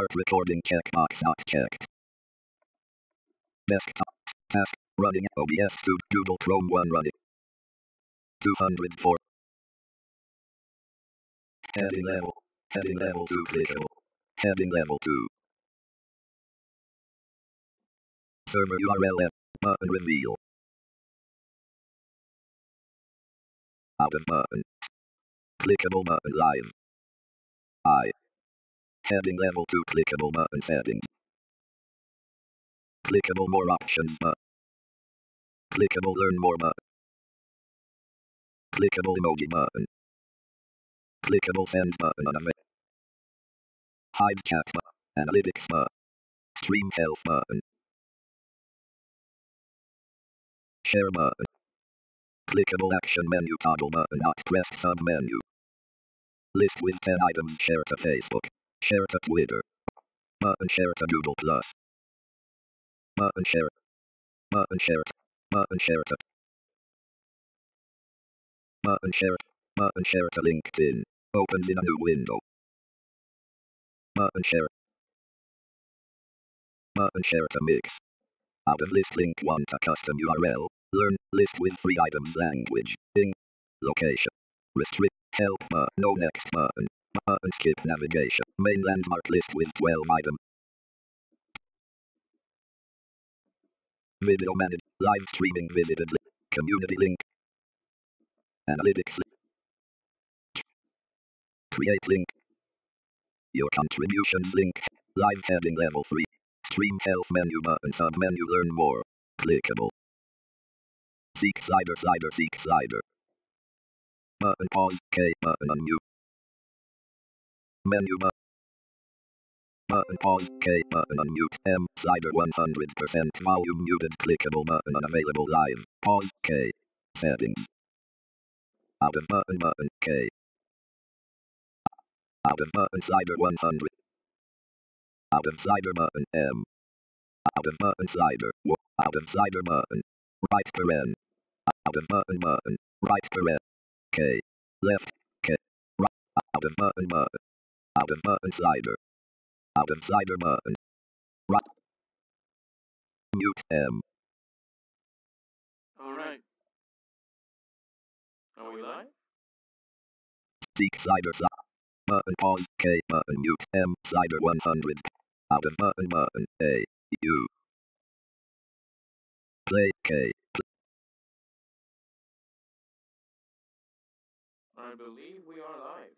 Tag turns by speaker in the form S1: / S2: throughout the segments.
S1: Start recording checkbox not checked. Desktop. Task. Running OBS to Google Chrome 1 running. 204. Heading level. Heading level 2 clickable. Heading level 2. Server URL. Button reveal. Out of button. Clickable button live. I. Heading level 2 clickable button settings. Clickable more options button. Clickable learn more button. Clickable emoji button. Clickable send button unavailable. Hide chat button. Analytics button. Stream health button. Share button. Clickable action menu toggle button not pressed sub menu. List with 10 items share to Facebook. Share to Twitter. Button share to Google Plus. Button share. Button share. Button share to. Button share. Button share to LinkedIn. Opens in a new window. Button share. Button share to Mix. Out of list link 1 to custom URL. Learn list with 3 items language. Location. Restrict. Help button. No next button. Button skip navigation. Main landmark list with 12 items. Video manage. Live streaming visited link. Community link. Analytics link. Create link. Your contributions link. Live heading level 3. Stream health menu button sub menu learn more. Clickable. Seek slider slider seek slider. Button pause K button unmute. Menu button. Button pause K button unmute M slider 100% volume muted clickable button unavailable live. Pause K. Settings. Out of button button K. Out of button slider 100. Out of slider button M. Out of button slider. Out of slider button. Right paren. Out of button. Right paren. K. Left. K. Right. Out of button. Out of button slider. Out of slider button. Right. Mute M.
S2: Alright. Are we live?
S1: Seek slider button pause K button mute M slider 100. Out of button A. U. Play K.
S2: I believe we are live.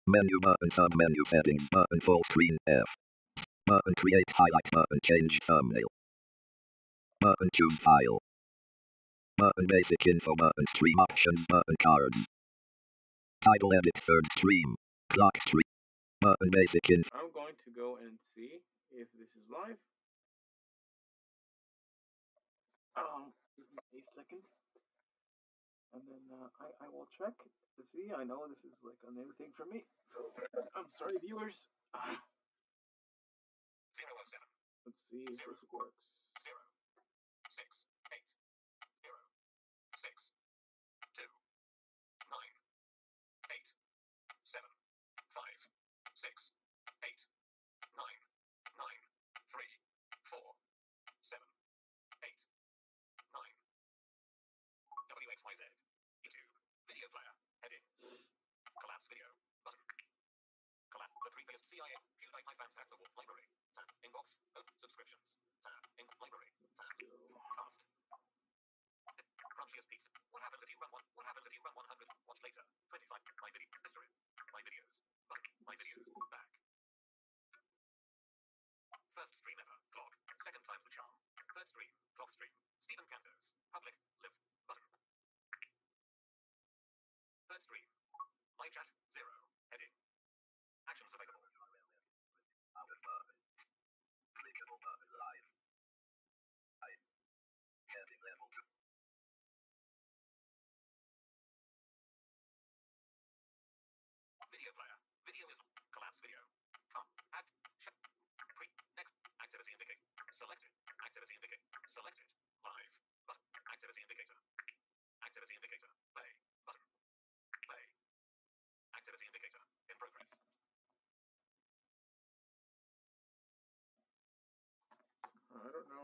S1: Menu button sub menu settings button full screen F. Button create highlight button change thumbnail. Button choose file. Button basic info button stream options button cards. Title edit third stream. Clok stream. Button basic info.
S2: I'm going to go and see if this is live. Give me a second. And then I will check to see. I know this is like a new thing for me. So I'm sorry, viewers. Let's see if this works.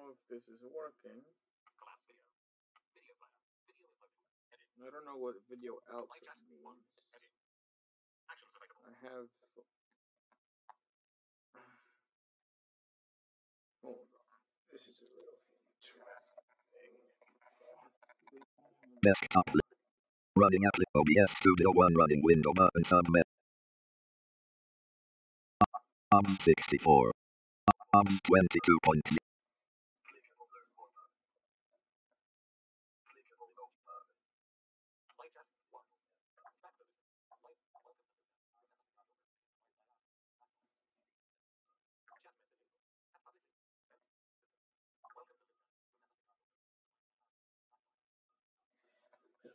S2: know if this is working. I don't know what video output means. I have. Hold on. This is a little interesting.
S1: Desktop. Running OBS Studio 1 running window button submit. 64. 22.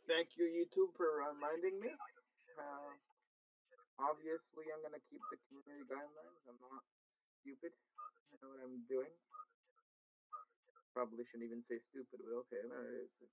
S2: Thank you, YouTube, for reminding me. Obviously, I'm gonna keep the community guidelines. I'm not stupid. I know what I'm doing. Probably shouldn't even say stupid, but okay, there it is.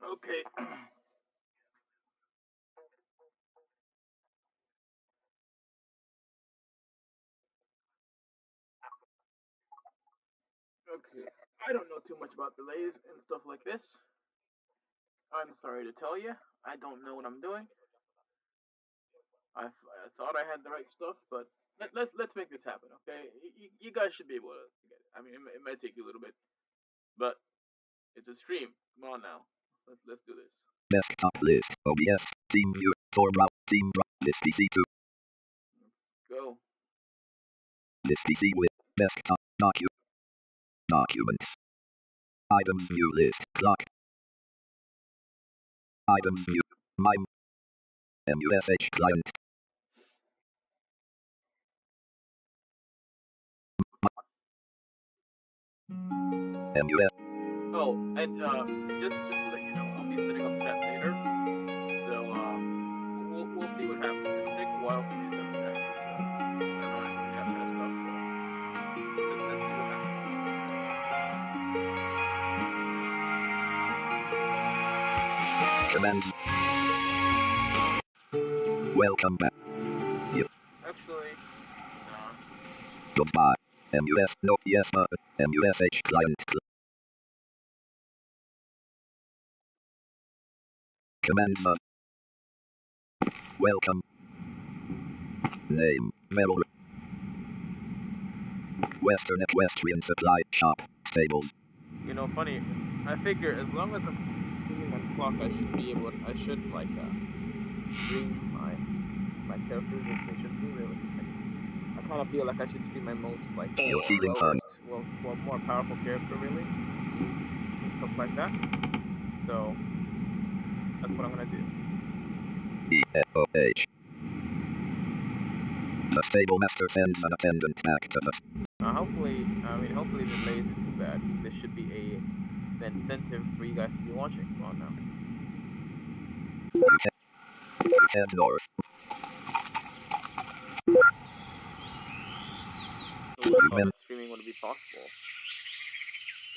S2: Okay. Okay. I don't know too much about delays and stuff like this. I'm sorry to tell you, I don't know what I'm doing. I thought I had the right stuff, but let's make this happen, okay? You guys should be able to get it. I mean, it might take you a little bit, but it's a stream. Come on now, let's do this.
S1: Desktop list. OBS. Team view. Team list PC2.
S2: Go.
S1: List PC with desktop documents. Items view list. Clock. Items view. MIME. MUSH client. MUS.
S2: Oh, and just to let you know, I'll be setting up chat later, so we'll see what happens. It'll take a while for me to set up chat because I don't know how to do that kind of stuff. So let's see what happens.
S1: Command. Welcome back. Yep.
S2: Actually,
S1: Goodbye. MUS. No. Yes. MUSH client. Command. Welcome. Name. Velour. Western Equestrian Supply Shop. Stables.
S2: You know, funny. I figure as long as I'm streaming on Clok, I should be able. I should like stream my characters as they should be. Really, like, I kind of feel like I should stream my most like
S1: You're feeling fun.
S2: more powerful character really, and stuff like that. So that's what I'm gonna do.
S1: EFOH. The stable master sends an attendant back to the...
S2: Hopefully the delay isn't too bad. This should be an incentive for you guys to be watching. Come on now.
S1: Head north.
S2: Who would have thought that streaming would be possible?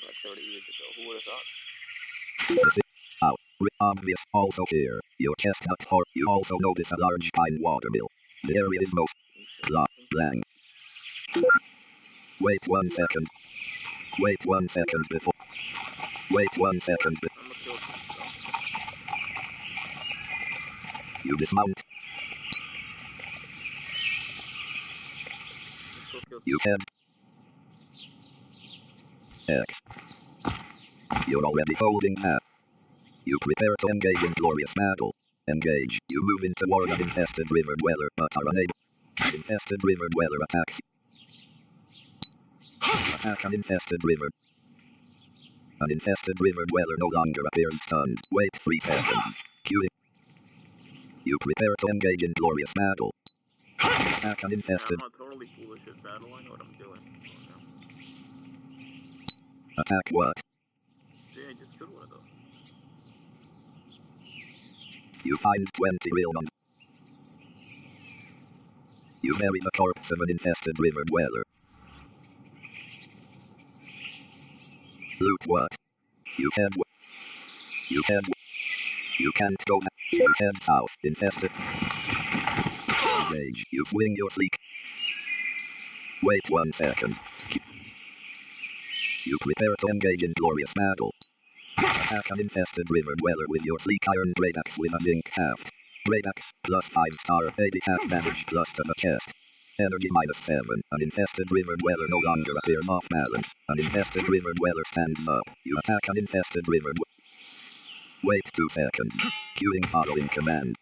S2: Like 30 years ago. Who would have thought?
S1: Out. Obvious. Also here. Your chest hut or you also notice a large pine watermill. The area is most... Clok. Blank. Wait 1 second. Wait 1 second before... Wait 1 second before...
S2: I'm gonna kill some stuff.
S1: You dismount. You head. X. You're already holding that. You prepare to engage in glorious battle. Engage. You move in toward an infested river dweller, but are unable. An infested river dweller attacks. Attack an infested river. An infested river dweller no longer appears stunned. Wait 3 seconds. Queuing. You prepare to engage in glorious battle. Attack an infested.
S2: I'm not totally foolish at battle. I know what I'm doing.
S1: Attack what?
S2: See, I just killed one of those.
S1: You find 20 real money. You bury the corpse of an infested river dweller. Loot what? You head You head You can't go back. You head south. Infested. Engage. You swing your sleek. Wait 1 second. You prepare to engage in glorious battle. Attack an infested river dweller with your sleek iron great axe with a zinc haft. Great axe plus 5-star 80 half damage plus to the chest. Energy minus 7. An infested river dweller no longer appears off balance. An infested river dweller stands up. You attack an infested river dweller. Wait 2 seconds. Queuing following command.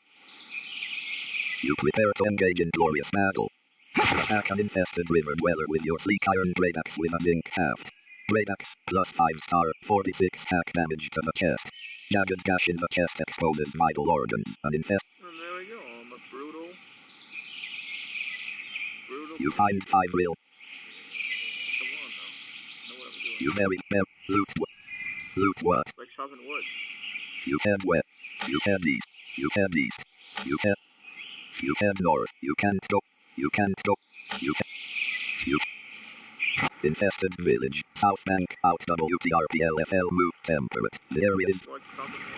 S1: You prepare to engage in glorious battle. Attack an infested river dweller with your sleek iron great axe with a zinc haft. Great axe plus 5-star 46 hack damage to the chest. Jagged gash in the chest exposes vital organs. An infest.
S2: And there we go. I'm a brutal.
S1: You find 5 real.
S2: Come on now. Know what I'm doing.
S1: You bury loot what? Loot what?
S2: It's like chopping wood.
S1: You head west. You head east. You head east. You head north. You can't go. You can't go. You infested village. South Bank out WTRPLFL move temperate. The area is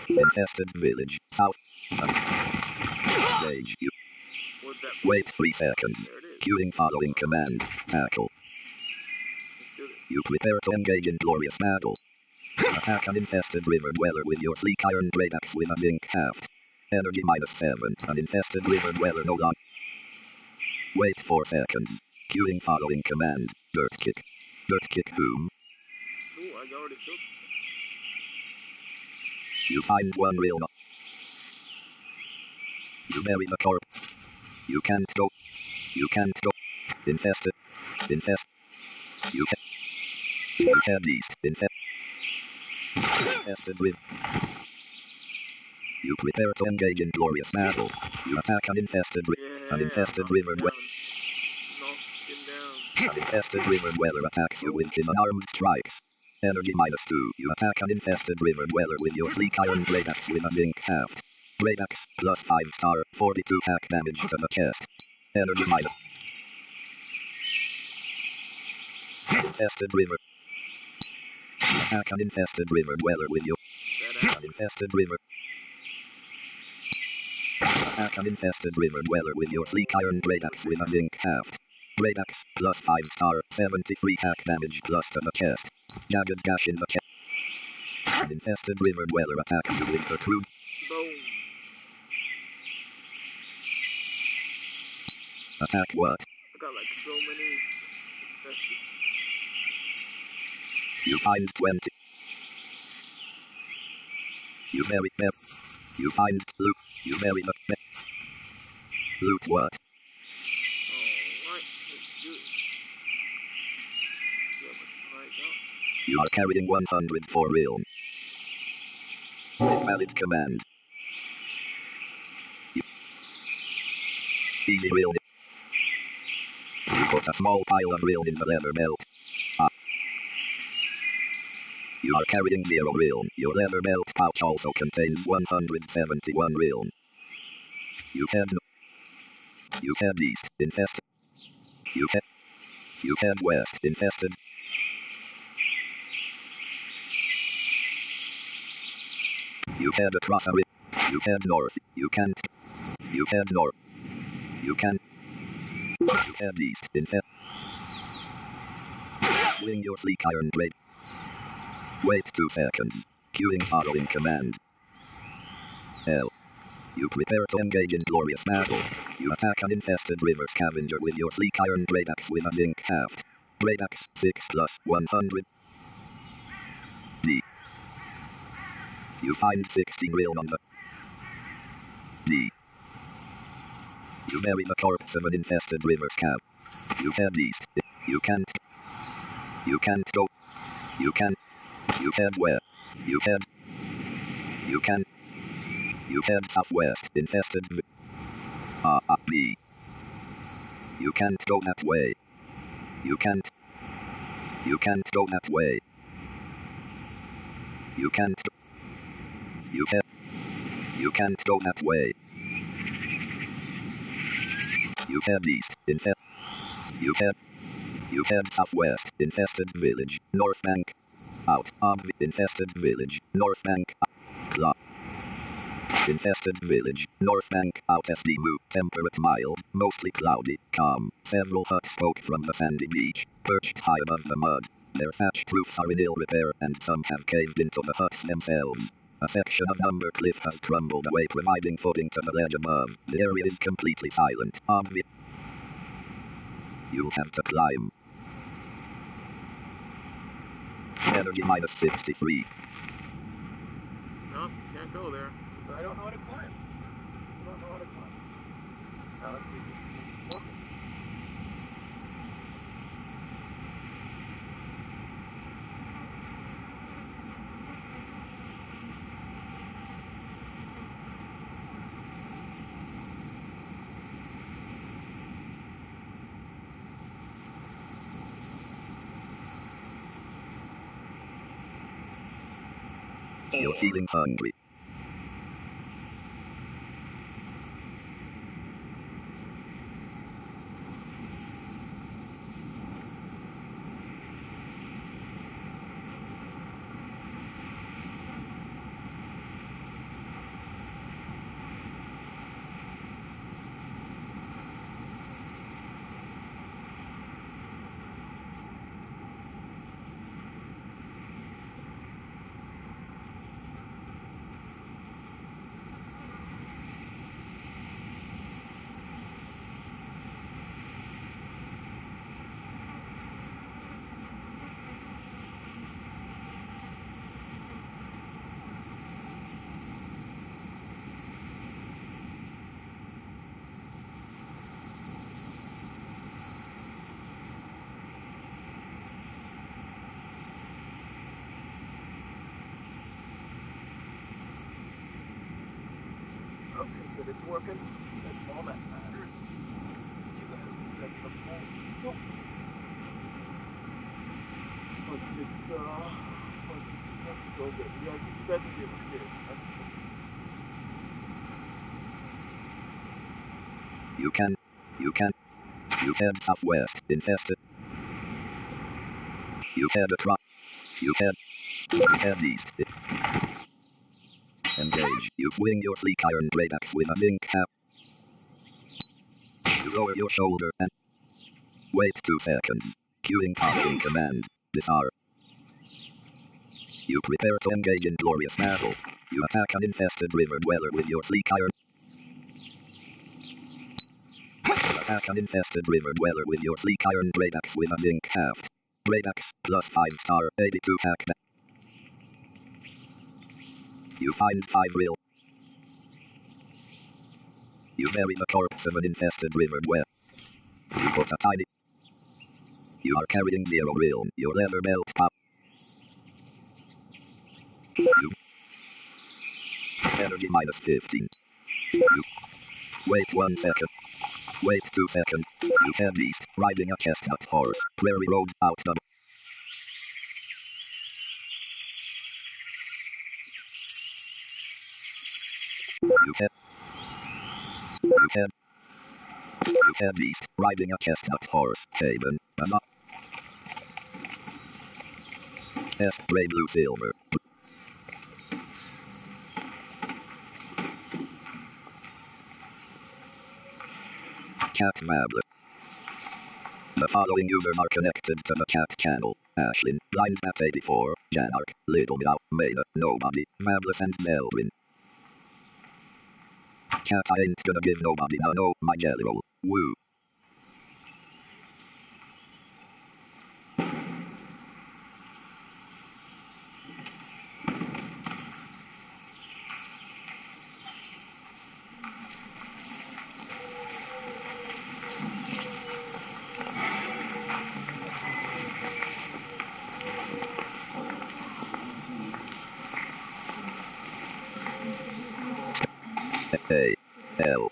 S1: infested village. South. Engage. You wait 3 seconds. Queuing following command. Tackle. You prepare to engage in glorious battle. Attack an infested river dweller with your sleek iron great axe with a zinc haft. Energy minus 7. An infested river dweller no longer. Wait 4 seconds. Queuing following command. Dirt kick. Dirt kick whom?
S2: Ooh, I already killed.
S1: You find 1 real. You bury the corpse. You can't go. You can't go. Infested. Infest. You head east. Infested with. You prepare to engage in glorious battle. You attack an infested
S2: Yeah,
S1: an infested river dweller.
S2: Knock him down.
S1: An infested river dweller attacks you with his unarmed strikes. Energy minus 2. You attack an infested river dweller with your sleek iron great axe with a zinc haft. Great axe plus 5-star 42 hack damage to the chest. Energy minus. Infested river. Attack an infested river dweller with your an infested river. Attack an infested river dweller with your sleek iron great axe with a zinc haft. Great axe plus 5-star 73 hack damage plus to the chest. Jagged gash in the chest. An infested river dweller attacks you with the crude.
S2: Boom.
S1: Attack what?
S2: I got like so many infested.
S1: You find 20. You bury them. You find loot. You bury the loot what?
S2: Alright, let's do it.
S1: You are carrying 100 for real. Invalid command. Easy real. You put a small pile of real in the leather belt. You are carrying 0 real. Your leather belt pouch also contains 171 real. You head east, infested. You head west, infested. You head across a river. You head north. You can't. You head north. You can. You head east, infested. Swing your sleek iron blade. Wait 2 seconds. Queuing following command. L. You prepare to engage in glorious battle. You attack an infested river scavenger with your sleek iron blade axe with a zinc haft. Blade axe 6 plus 100. D. You find 16 real on the D. You bury the corpse of an infested river scav. You head east. You can't. You can't go. You can. You head west. You head. You can. You head southwest. Infested B. You can't go that way. You can't. You can't go that way. You can't. You head. You can't go that way. You head east. You head. You head southwest. Infested village. North bank. Out of infested village. North bank. Clok. Infested village. North bank. Out SD move. Temperate mild. Mostly cloudy. Calm. Several huts poke from the sandy beach. Perched high above the mud. Their thatched roofs are in ill repair and some have caved into the huts themselves. A section of lumber cliff has crumbled away, providing footing to the ledge above. The area is completely silent. You'll have to climb. Energy minus 63.
S2: No, can't go there. I don't know how to climb. I don't know how to climb. Now let's see.
S1: You're feeling hungry.
S2: Okay, good, it's working. That's all that matters. You guys get the full scoop. But it's so good. You guys will be able to get it.
S1: You can. You head southwest, infested. You head across. You head east. Engage. You swing your sleek iron blade axe with a zinc cap. You lower your shoulder and wait 2 seconds. Queuing following command. Disarm. You prepare to engage in glorious battle. You attack an infested river dweller with your sleek iron. Attack an infested river dweller with your sleek iron great axe with a zinc haft. Great axe, plus 5 star, 82 hack. You find 5 real. You bury the corpse of an infested river dweller. You put a tiny. You are carrying 0 real. Your leather belt pop. You. Energy minus 15. You. Wait 1 second. Wait 2 seconds. You head east, riding a chestnut horse. Prairie road out the. You head. You head. You head east, riding a chestnut horse. Haven. S. Gray blue silver. Chat Mablet. The following users are connected to the chat channel. Ashlyn, Blind at 84, Janark, Little Meow, Maida, Nobody, Mablet and Melvin. Chat I ain't gonna give nobody no my jelly roll. Woo. A. L.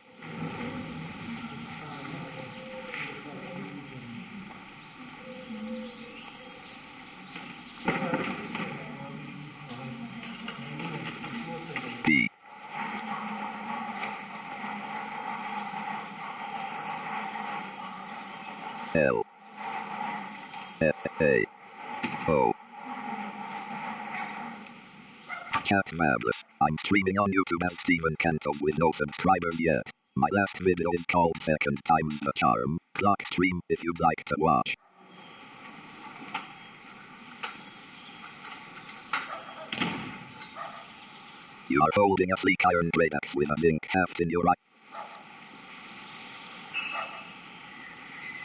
S1: B. L. A. O. Chat Mablet. I'm streaming on YouTube as Steven Canto with no subscribers yet. My last video is called Second Time's the Charm. Clok stream if you'd like to watch. You are holding a sleek iron great axe with a zinc haft in your right.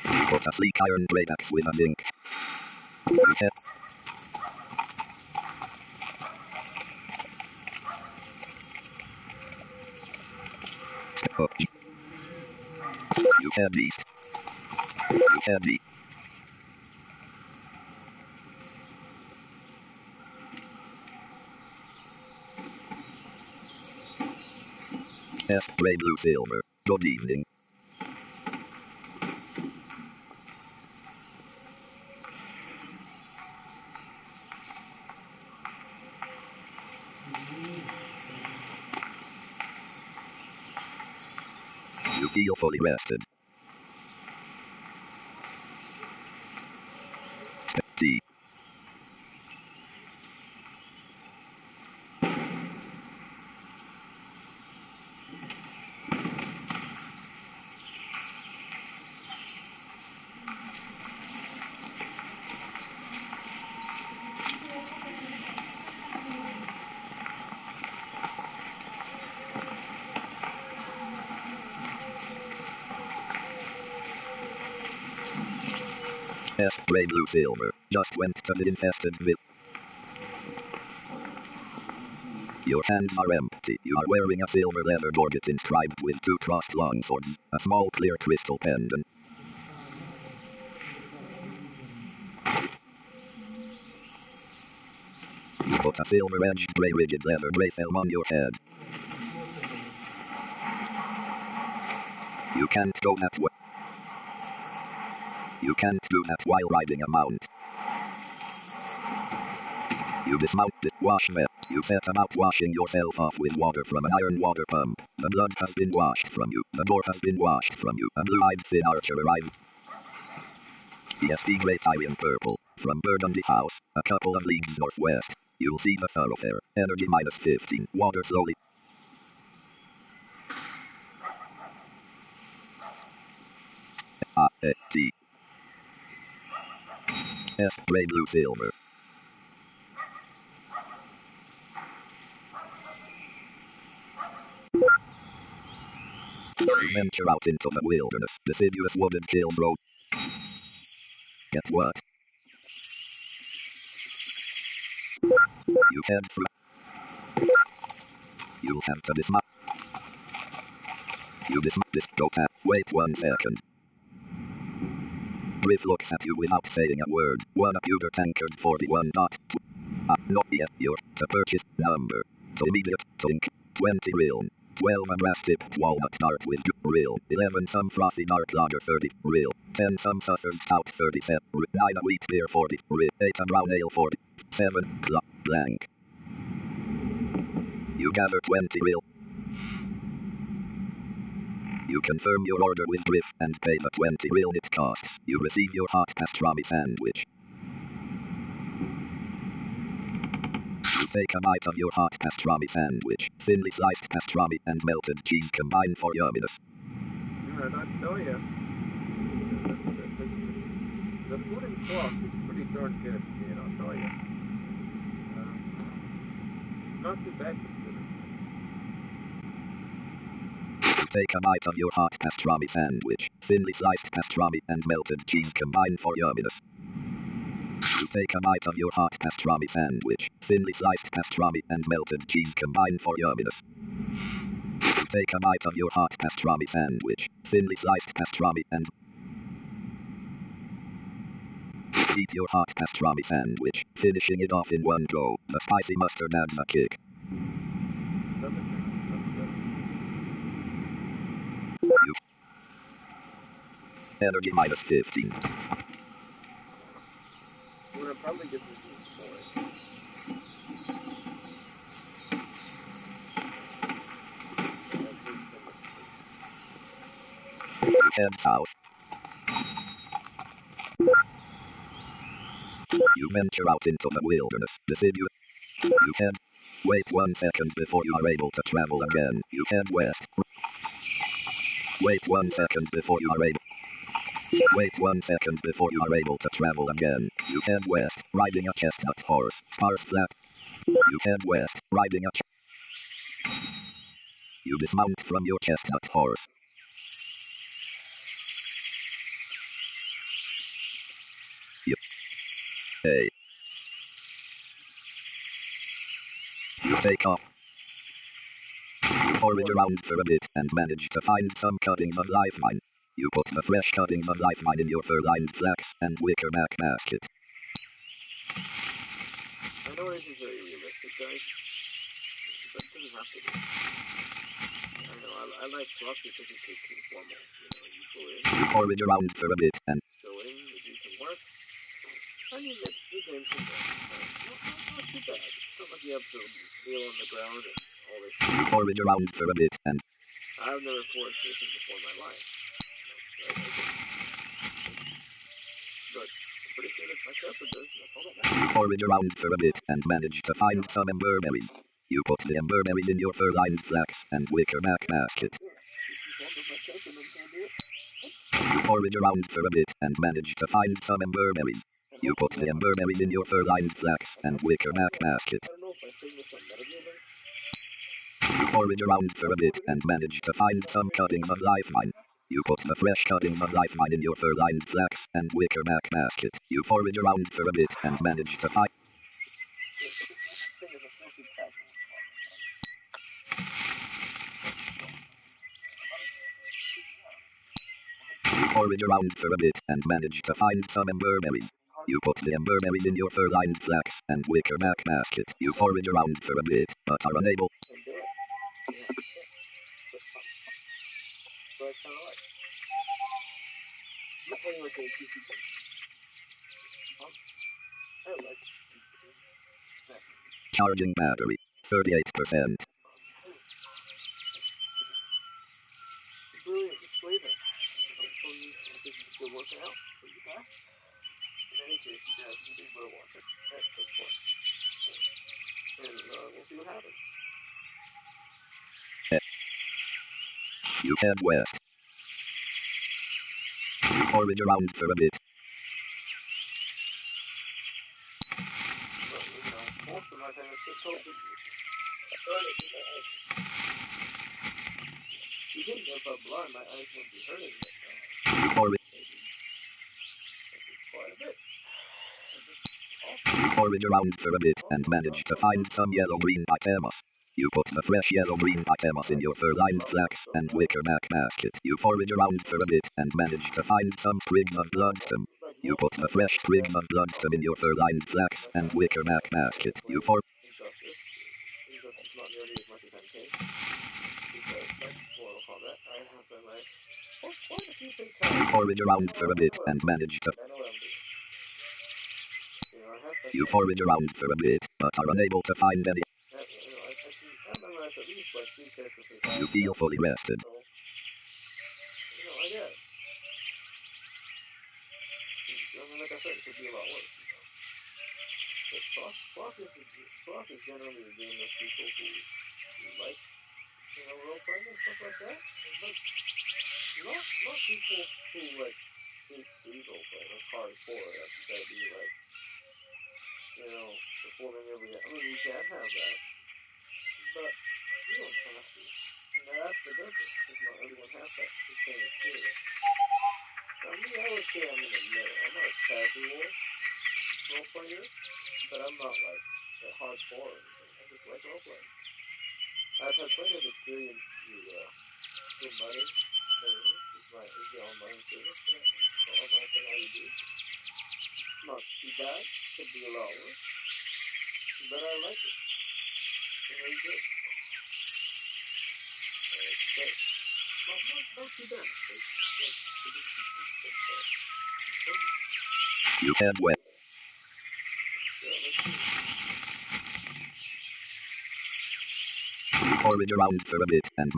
S1: You put a sleek iron great axe with a zinc. You head. You head east. You head east. S. Gray blue silver. Good evening. You feel fully rested. T. S. Gray blue silver. Just went to the infested village. Your hands are empty. You are wearing a silver leather gorget inscribed with 2 crossed long swords, a small clear crystal pendant. You put a silver-edged grey rigid leather bracelet on your head. You can't go that way. You can't do that while riding a mount. You dismount the wash vet. You set about washing yourself off with water from an iron water pump. The blood has been washed from you. The gore has been washed from you. A blue-eyed thin archer arrived. ESP Great Iron Purple. From Burgundy House, a couple of leagues northwest. You'll see the thoroughfare. Energy minus 15. Water slowly. A-T. S. Gray blue silver. You venture out into the wilderness. Deciduous wooded hills road. Get what? You head through. You'll have to dismount. You dismount this. Go tap. Wait 1 second. Griff looks at you without saying a word. 1 computer tankard 41.2. Not yet. Your to purchase number. To immediate. To ink. 20 real. 12 a brass tipped walnut dart with real. 11 some frothy dark lager 30 real. 10 some sussers stout 37 real. 9 a wheat beer 40 real. 8 a brown ale 40. 7 Clok blank. You gather 20 real. You confirm your order with Griff and pay the 20 real it costs. You receive your hot pastrami sandwich. You take a bite of your hot pastrami sandwich. Thinly sliced pastrami and melted cheese combine for yumminess.
S2: And I tell you, the food in Clok is pretty darn good, man, I'll tell you. Not too bad considering.
S1: You take a bite of your hot pastrami sandwich. Thinly sliced pastrami and melted cheese combine for yumminess. You take a bite of your hot pastrami sandwich. Thinly sliced pastrami and melted cheese combine for yumminess. You take a bite of your hot pastrami sandwich. Thinly sliced pastrami and eat your hot pastrami sandwich, finishing it off in one go. The spicy mustard adds a kick. You energy minus 15.
S2: We're gonna probably get this more.
S1: You head south. You venture out into the wilderness. Deciduous. You head. Wait 1 second before you are able to travel again. You head west. Wait 1 second before you are able. Wait 1 second before you are able to travel again. You head west, riding a chestnut horse. Sparse flat. You head west, riding a You dismount from your chestnut horse. Hey. You take off. You forage around for a bit and manage to find some cuttings of lifeline. You put the fresh cuttings of lifeline in your fur-lined flax and wickerback basket.
S2: I know this is very realistic, guys. But it doesn't have to be. I know, I like Clok because it's informal. You go in.
S1: You forage around for a bit and
S2: Go in, you do some work. I mean, the game's not too bad. It's not like you have to kneel on the ground and all this shit.
S1: you forage around for a bit and
S2: I've never forged anything before in my life. But pretty soon it's my shepherd does, and that's all that matters.
S1: you forage around for a bit and manage to find some emberberries. You put the emberberries in your fur-lined flax and wickerback basket. You forage around for a bit and manage to find some emberberries. You put the emberberries in your fur-lined flax and wickerback basket.
S2: I don't know if I sing this on Metagame.
S1: You forage around for a bit and manage to find some cuttings of lifeline. You put the fresh cuttings of lifeline in your fur-lined flax and wickerback basket. You forage around for a bit and manage to find. You forage around for a bit and manage to find some emberberries. You put the emberberries in your fur-lined flax and wickerback basket. You forage around for a bit, but are unable. Charging battery, 38%.
S2: Brilliant display there. Hopefully, I think it's still working out for you guys. In any case, you guys can be able to watch it at some point. And we'll see what happens.
S1: You head west. You forage around for a bit.
S2: But, most of my time is just hoping. You think if I'm blind, my eyes wouldn't be hurting, but
S1: You forage
S2: quite a bit.
S1: around for a bit and manage to find some yellow-green items. You put the fresh yellow-green items in your fur-lined flax and wickerback basket. You forage around for a bit and manage to find some sprigs of bloodstem. You put the fresh sprigs of bloodstem in your fur-lined flax and wickerback basket. You forage
S2: Injustice not nearly as much as I'm paying. Because that's Mortal Kombat. I have been like, quite a few fatalities.
S1: around for a bit and manage to
S2: I know what I'm doing. I have
S1: You forage around for a bit, but are unable to find any.
S2: I memorize at least like 3 characters
S1: You feel fully rested.
S2: So, I guess. Like I said, it could be a lot worse. But Clok is generally a game of people who like, role playing and stuff like that. But not people who like hate role playing. That's hardcore. You gotta be like, performing every. I mean, you can have that, but you don't have to. And that's the difference. Because not everyone has that same experience. Now, me, I would say I'm in the middle. I'm not a casual role player, but I'm not like a hardcore or anything. I just like role playing. I've had plenty of experience through money. Is the online service, the online thing I do. Not too bad. Could be a lot worse. But I like it. It's very good. Not too bad.
S1: You can wait. You forage around for a bit and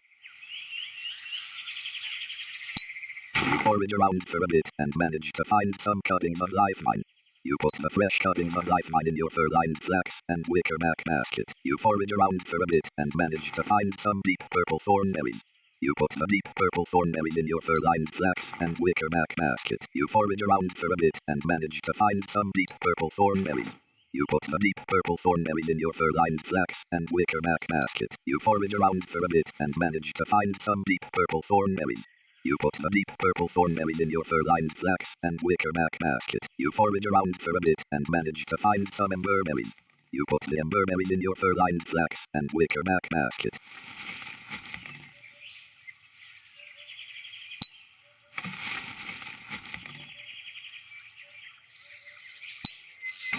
S1: forage around for a bit and manage to find some cuttings of lifeline. You put the fresh cuttings of lifeline in your fur-lined flax and wickerback basket. You forage around for a bit and manage to find some deep purple thornberries. You put the deep purple thornberries in your fur-lined flax and wickerback basket. You forage around for a bit and manage to find some deep purple thornberries. You put the deep purple thornberries in your fur-lined flax and wickerback basket. You forage around for a bit and manage to find some deep purple thornberries. You put the deep purple thornberries in your fur-lined flax and wickerback basket. You forage around for a bit and manage to find some emberberries. You put the emberberries in your fur-lined flax and wickerback basket.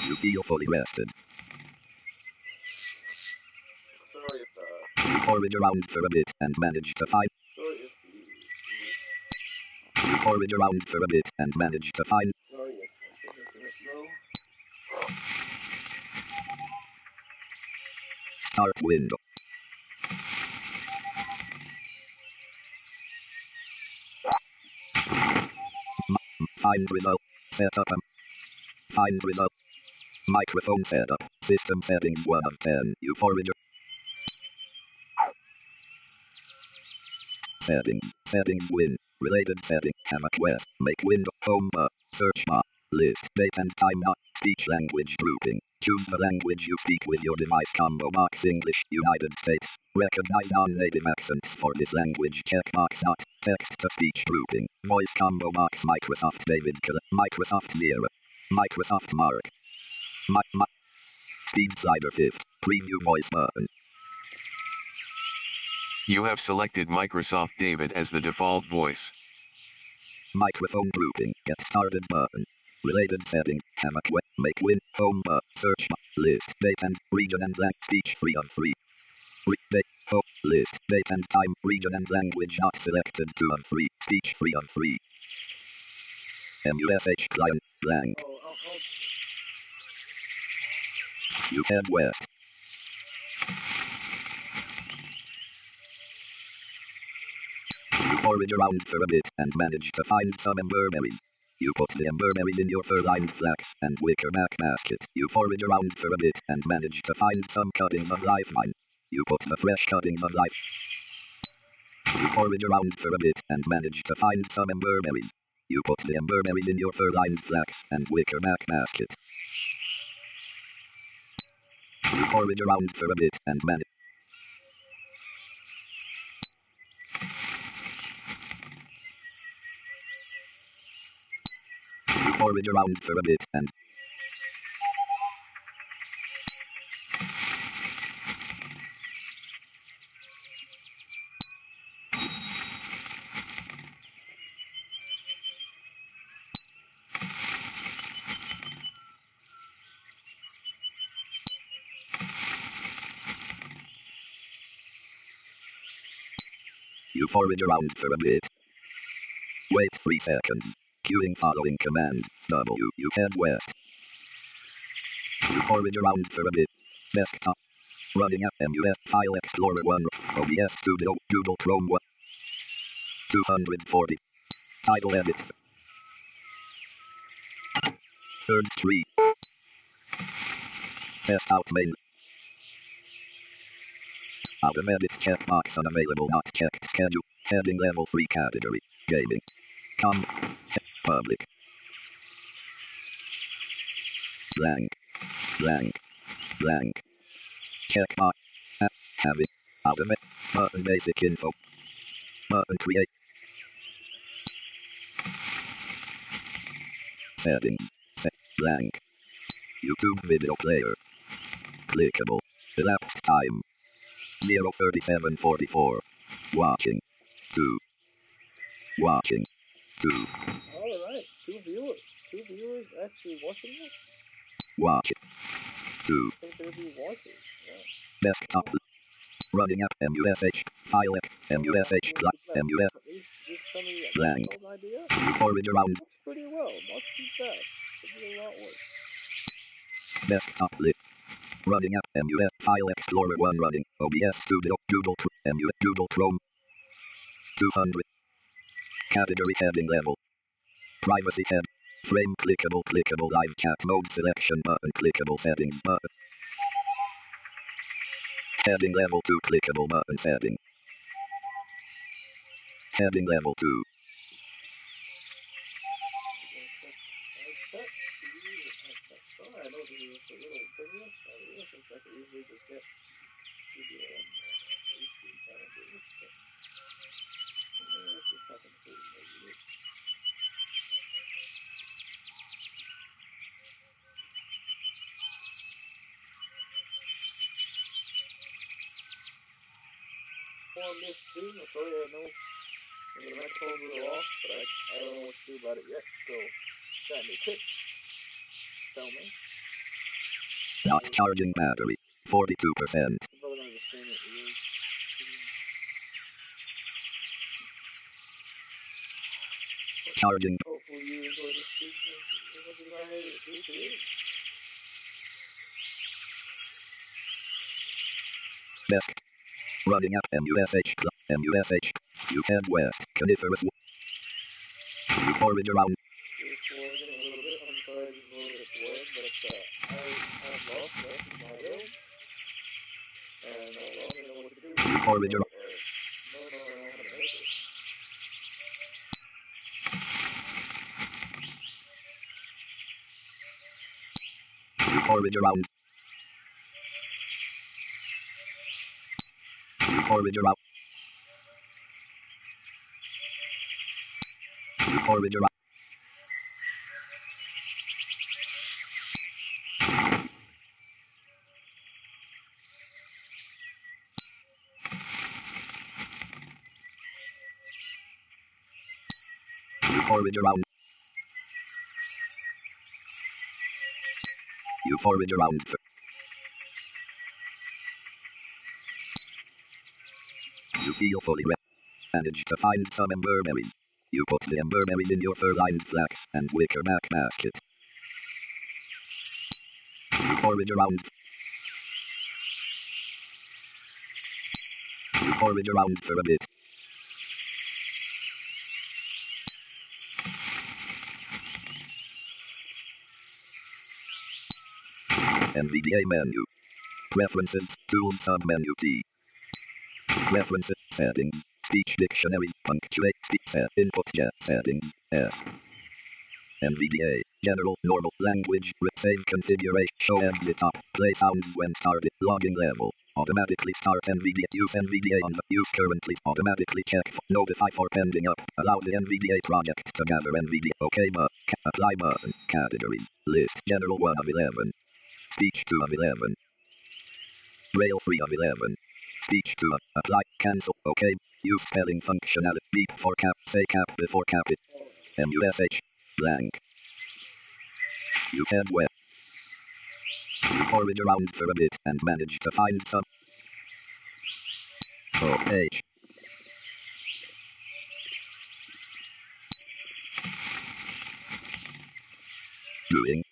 S1: You feel fully rested.
S2: Sorry if
S1: You forage around for a bit and manage to find. You forage around for a bit and manage to find.
S2: Sorry if this is slow.
S1: Start window. Find result. Setup. Find result. Microphone setup. System settings 1 of 10. You forage. Settings. Settings win. Related setting. Have a quest. Make window. Home bar. Search bar. List. Date and time. Speech language grouping. Choose the language you speak with your device. Combo box English. United States. Recognize non-native accents for this language. Checkbox. Text to speech grouping. Voice combo box. Microsoft David. Microsoft Zero. Microsoft Mark. Speed slider 5th. Preview voice button.
S3: You have selected Microsoft David as the default voice.
S1: Microphone grouping. Get started button. Related setting. Have a quest. Make win. Home bar. Search bar. List. Date and region and language. Speech 3 of 3. Date. Home. List. Date and time. Region and language not selected 2 of 3. Speech 3 of 3. MUSH client. Blank. You head west. You forage around for a bit and manage to find some emberberries. You put the emberberries in your fur-lined flax and wickerback basket. You forage around for a bit and manage to find some cuttings of lifeline. You put the fresh cuttings of life. You forage around for a bit and manage to find some emberberries. You put the emberberries in your fur-lined flax and wickerback basket. You forage around for a bit and manage. Forage around for a bit and you forage around for a bit. Wait 3 seconds. Queuing following command. W. You head west. You forage around for a bit. Desktop. Running app MUS File Explorer 1. OBS Studio. Google Chrome 1. 240. Title edit. Third tree. Test out main. Out of edit checkbox unavailable not checked schedule. Heading level 3 category. Gaming. Public. Blank. Blank. Blank. Checkbox. Have it. Out of it. Button basic info. Button create. Settings. Set. Blank. YouTube video player. Clickable. Elapsed time. 0:37:44. Watching. 2. Watching. 2.
S2: Alright, two viewers. Two viewers actually watching this?
S1: Watch. 2.
S2: I think they'd be watching. Yeah.
S1: Desktop. Running app MUSH. File MUSH Clok MUS.
S2: These funny
S1: Blank.
S2: idea?
S1: You forage around.
S2: Works pretty well. Not too bad. Could be a lot worse.
S1: Desktop lit. Running app MUS File Explorer 1 running. OBS Studio. Google MUS Google Chrome. 200. Category heading level. Privacy head. Frame clickable live chat mode selection button clickable settings button. Heading level 2 clickable button setting. Heading level 2.
S2: I know this is a little trivia. Since I could easily just get studio and HD kind of business. But just happen to maybe on this stream. I'm sorry, I know the microphones are off, but I don't know what to do about it yet. So, got any tips? Tell me.
S1: Not charging battery. 42%.
S2: I'm probably gonna just stream it.
S1: Charging.
S2: Hopefully you enjoy this stream as much as I do today.
S1: Desk. Running up MUSH. MUSH. You head west. Coniferous. You forage around.
S2: Just foraging a little bit. I'm sorry, I just a little bit bored, but I've lost my road. And I don't know what to do.
S1: You forage around.
S2: No, I don't know how to make it.
S1: You forage around. You forage around. You forage around. You forage around. You forage around. You feel fully managed to find some ember berries. You put the ember berries in your fur-lined flax and wickerback basket. You forage around. You forage around for a bit. NVDA menu. Preferences, Tools submenu T. Preferences, Settings, Speech Dictionaries, Punctuate, Speech Set, Input Jet Settings, S. NVDA, General, Normal, Language, Save Configuration, Show Exit Up, Play Sounds when started, Logging Level. Automatically start NVDA. Use NVDA on the use currently. Automatically check for notify for pending up. Allow the NVDA project to gather NVDA. OK button. Apply button. Categories. List. General 1 of 11. Speech 2 of 11. Braille 3 of 11. Speech 2 of apply. Cancel. OK. Use spelling functionality. Beep for cap. Say cap before cap it. MUSH. Blank. You head web. You forward around for a bit and manage to find some. H. Doing.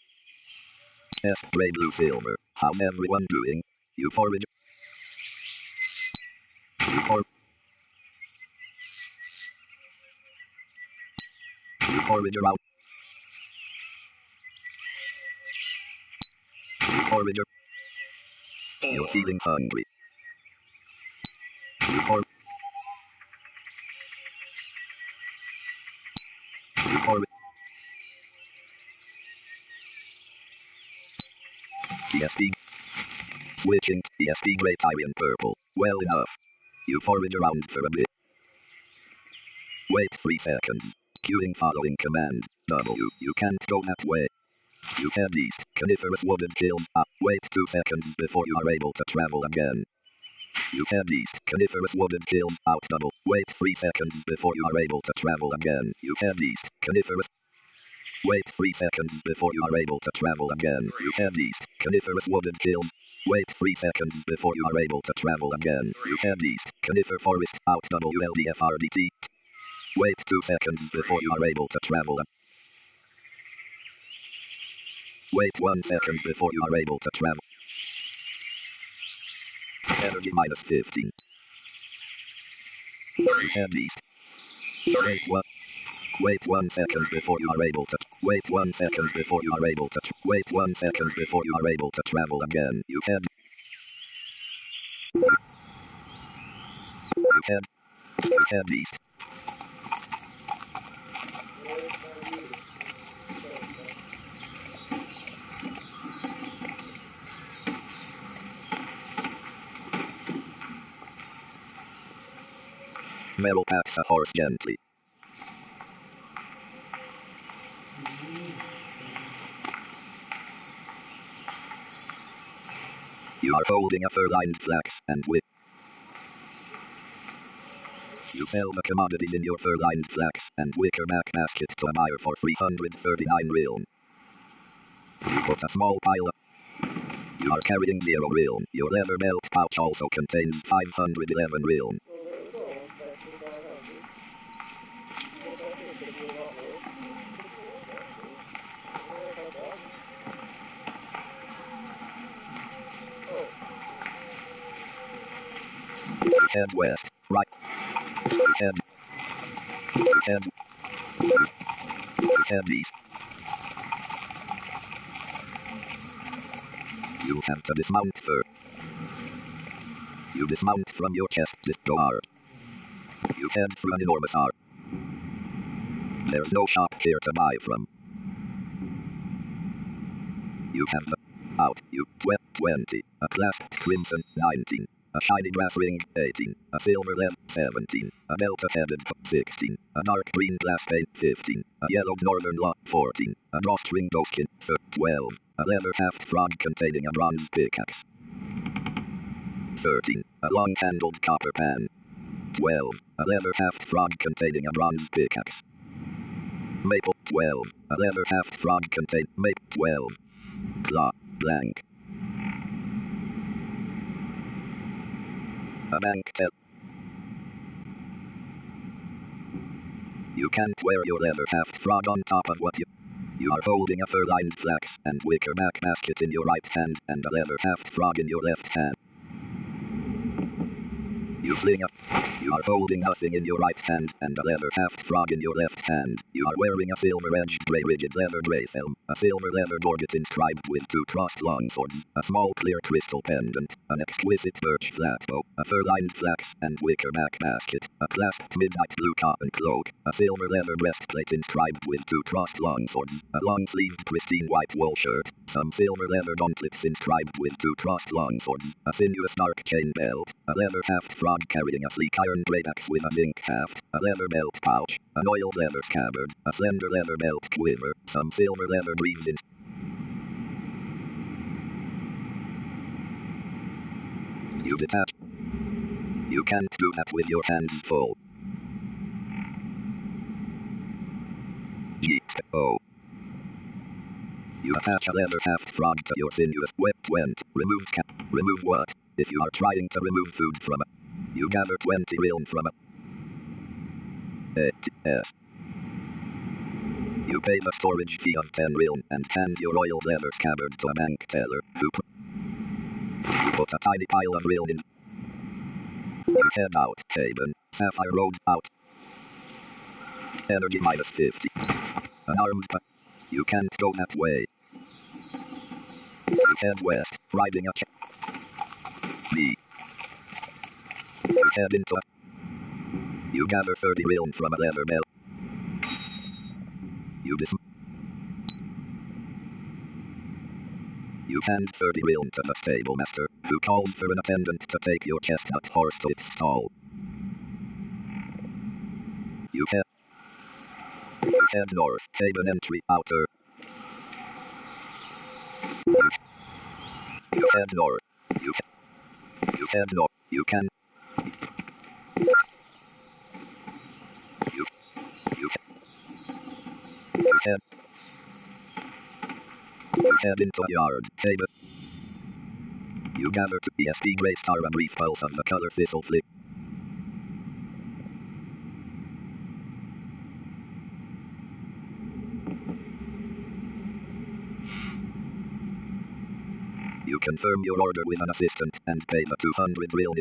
S1: S. Gray, blue, silver. How's everyone doing? You forward. You forward. You forward around. You forward. You're feeling hungry. You forward. You forward. ESP. Switching. ESP gray, Tyrian purple. Well enough. You forward around for a bit. Wait 3 seconds. Queuing following command. W. You can't go that way. You head east. Coniferous wooded hills. Wait 2 seconds before you are able to travel again. You head east. Coniferous wooded hills. Out double. Wait 3 seconds before you are able to travel again. You head east. Coniferous. Wait 3 seconds before you are able to travel again. You head east. Coniferous wooded hills. Wait 3 seconds before you are able to travel again. You head east. Conifer forest. Out WLDFRDT. Wait 2 seconds before you are able to travel. Wait 1 second before you are able to travel. Energy minus 15. You head east. Wait 1 second before you are able to. Wait 1 second before you are able to. Wait 1 second before you are able to travel again. You head. You head east. Velo pats a horse gently. You are holding a fur-lined flax and whip. You sell the commodities in your fur-lined flax and wickerback basket to a buyer for 339 realm. You put a small pile up. You are carrying 0 realm. Your leather belt pouch also contains 511 realm. Head west, right. Head east. You have to dismount fur. You dismount from your chest guard. You head through an enormous arc. There's no shop here to buy from. You have the out. You 20. A clasped crimson 19. A shiny brass ring 18. A silver lead 17. A delta-headed 16. A dark green glass pane 15. A yellowed northern lock 14. A drawstring doeskin 12. A leather haft frog containing a bronze pickaxe 13. A long-handled copper pan 12. A leather haft frog containing a bronze pickaxe. Maple 12. A leather haft frog containing maple 12. Clok blank. A bank tell. You can't wear your leather haft frog on top of what you are holding a fur-lined flax and wickerback basket in your right hand and a leather haft frog in your left hand. You sling a... You are holding nothing in your right hand and a leather haft frog in your left hand. You are wearing a silver-edged grey rigid leather brace helm, a silver leather gorget inscribed with 2 crossed long swords, a small clear crystal pendant, an exquisite birch flatbow, a fur-lined flax and wicker-back basket, a clasped midnight blue cotton cloak, a silver leather breastplate inscribed with 2 crossed long swords, a long-sleeved pristine white wool shirt, some silver leather gauntlets inscribed with 2 crossed long swords, a sinuous dark chain belt, a leather haft frog carrying a sleek iron great axe with a zinc haft, a leather belt pouch, an oiled leather scabbard, a slender leather belt quiver, some silver leather greaves in... You detach. You can't do that with your hands full. G-O. You attach a leather haft frog to your sinuous wet went. Remove what? If you are trying to remove food from it, you gather 20 realm from it. Yes. You pay the storage fee of 10 realm and hand your oiled leather scabbard to a bank teller who put a tiny pile of realm in. You head out, Haven, Sapphire Road, out. Energy minus 50. An armed You can't go that way. You head west, riding a B. You head into You gather 30 realm from a leather belt. You hand 30 realm to the stable master, who calls for an attendant to take your chestnut horse to its stall. You head north, Haven entry, outer. You head north. You head north. You can. You, you, you head. You head into a yard, Haven. You gather to ESP Grey Star a brief pulse of the color thistle flick. You confirm your order with an assistant and pay the 200 realm.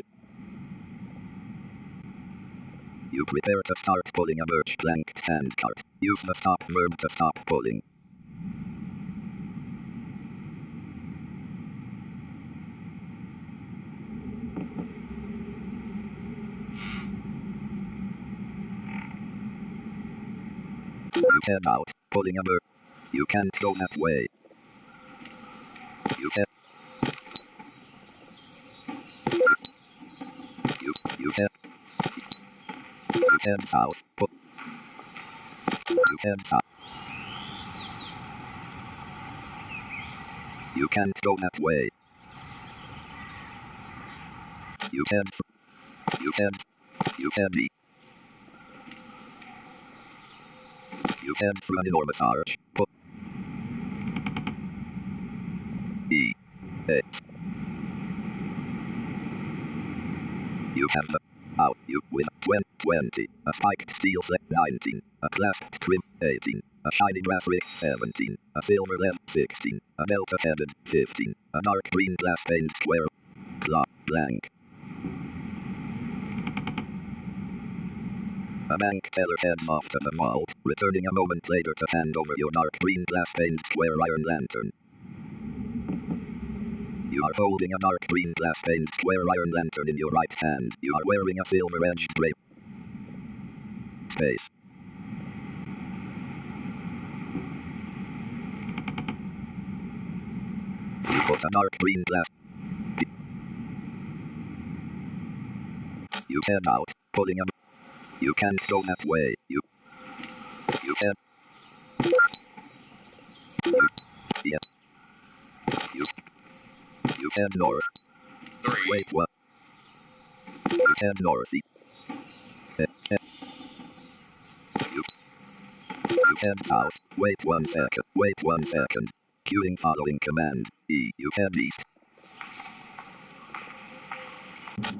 S1: You prepare to start pulling a birch planked handcart. Use the stop verb to stop pulling. You head out, pulling a birch. You can't go that way. You head. You head. You head south. You head south. You can't go that way. You head. You head. You head me. You head through an enormous arch. E. X. You have the out you with 20, a spiked steel set 19, a clasped crimp 18, a shiny brass ring 17, a silver lead 16, a delta headed 15, a dark green glass paned square. Clok blank. A bank teller heads off to the vault, returning a moment later to hand over your dark green glass paned square iron lantern. You are holding a dark green glass paned square iron lantern in your right hand. You are wearing a silver-edged grey space. You put a dark green glass. You head out, pulling a... You can't go that way. You head... Yeah. You head north. Wait, what? You head north. You head south. Wait 1 second. Wait 1 second. Queuing following command. E. You head east.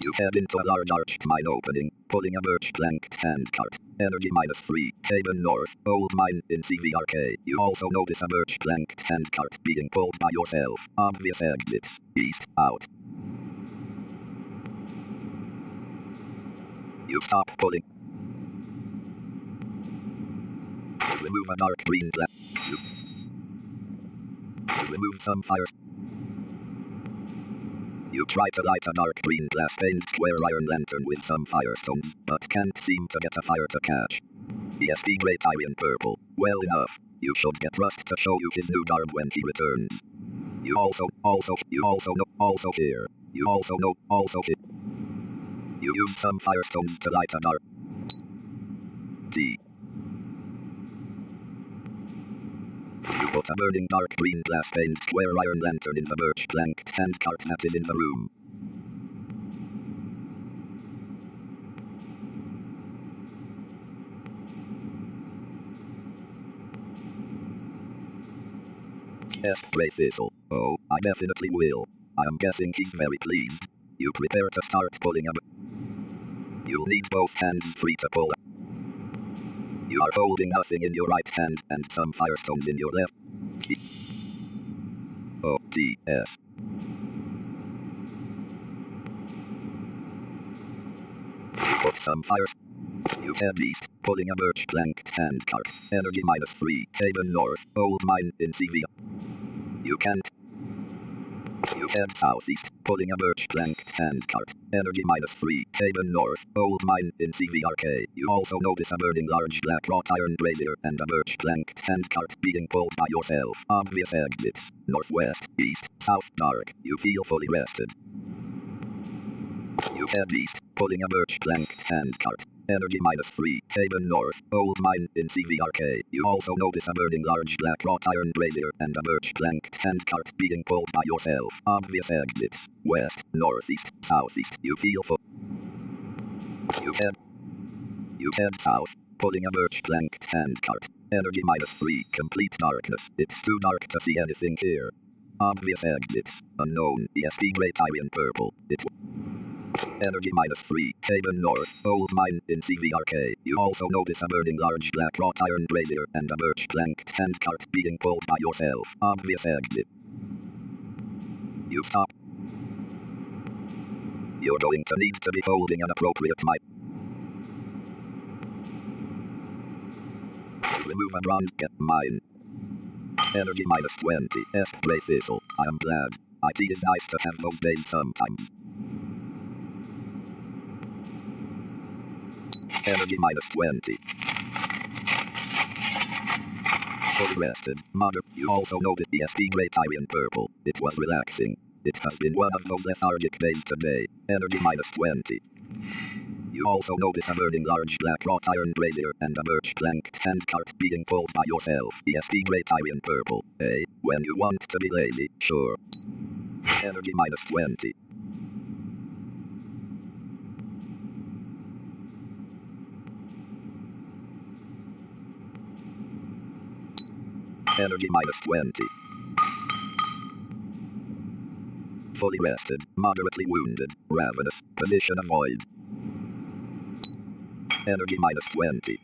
S1: You head into a large arched mine opening, pulling a birch planked handcart. Energy minus 3. Haven North. Old mine in CVRK. You also notice a birch planked handcart being pulled by yourself. Obvious exits. East. Out. You stop pulling. You remove a dark green glass. You remove some fires. You try to light a dark green glass stained square iron lantern with some firestones, but can't seem to get a fire to catch. ESP Great Iron Purple. Well enough. You should get Rust to show you his new garb when he returns. You also here. You use some firestones to light a dark T. You put a burning dark green glass stained square iron lantern in the birch planked handcart that is in the room. Spray Thistle. Oh, I definitely will. I am guessing he's very pleased. You prepare to start pulling a You'll need both hands free to pull. You are holding nothing in your right hand and some firestones in your left. O-T-S. Put some fires. You head east, pulling a birch planked handcart. Energy -3, Haven North, Old Mine in CV. You can't. You head southeast, pulling a birch planked handcart. Energy -3, Haven North, Old Mine in CVRK. You also notice a burning large black wrought iron brazier and a birch planked handcart being pulled by yourself. Obvious exits. Northwest, east, south, dark. You feel fully rested. You head east, pulling a birch planked handcart. Energy -3, Haven North, Old Mine in CVRK. You also notice a burning large black wrought iron brazier and a birch planked handcart being pulled by yourself. Obvious exits. West, northeast, southeast. You feel full. You head south, pulling a birch planked handcart. Energy -3, complete darkness. It's too dark to see anything here. Obvious exits. Unknown, ESP Great Iron Purple. Energy -3, Haven North, Old Mine in CVRK. You also notice a burning large black wrought iron brazier and a birch planked handcart being pulled by yourself. Obvious exit. You stop. You're going to need to be holding an appropriate mic. Remove a bronze mine. Energy -20, Spray Thistle. I am glad. IT is nice to have those days sometimes. Energy -20. Fully rested, mother. You also noticed ESP Great Iron Purple. It was relaxing. It has been one of those lethargic days today. Energy -20. You also notice a burning large black wrought iron brazier and a birch planked handcart being pulled by yourself. ESP Great Iron Purple. Hey, when you want to be lazy, sure. Energy -20. Energy -20. Fully rested, moderately wounded, ravenous, position avoid. Energy -20.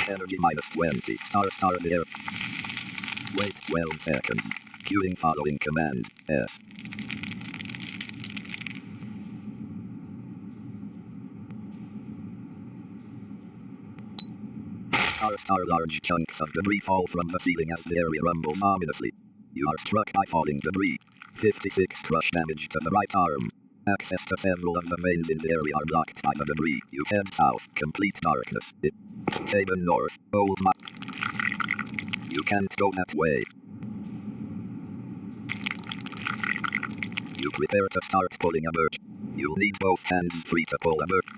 S1: Energy -20. Star there. Wait 12 seconds. Queuing following command. S. Large chunks of debris fall from the ceiling as the area rumbles ominously. You are struck by falling debris. 56 crush damage to the right arm. Access to several of the veins in the area are blocked by the debris. You head south, complete darkness. Haven North, Old Mine. You can't go that way. You prepare to start pulling a birch. You'll need both hands free to pull a birch.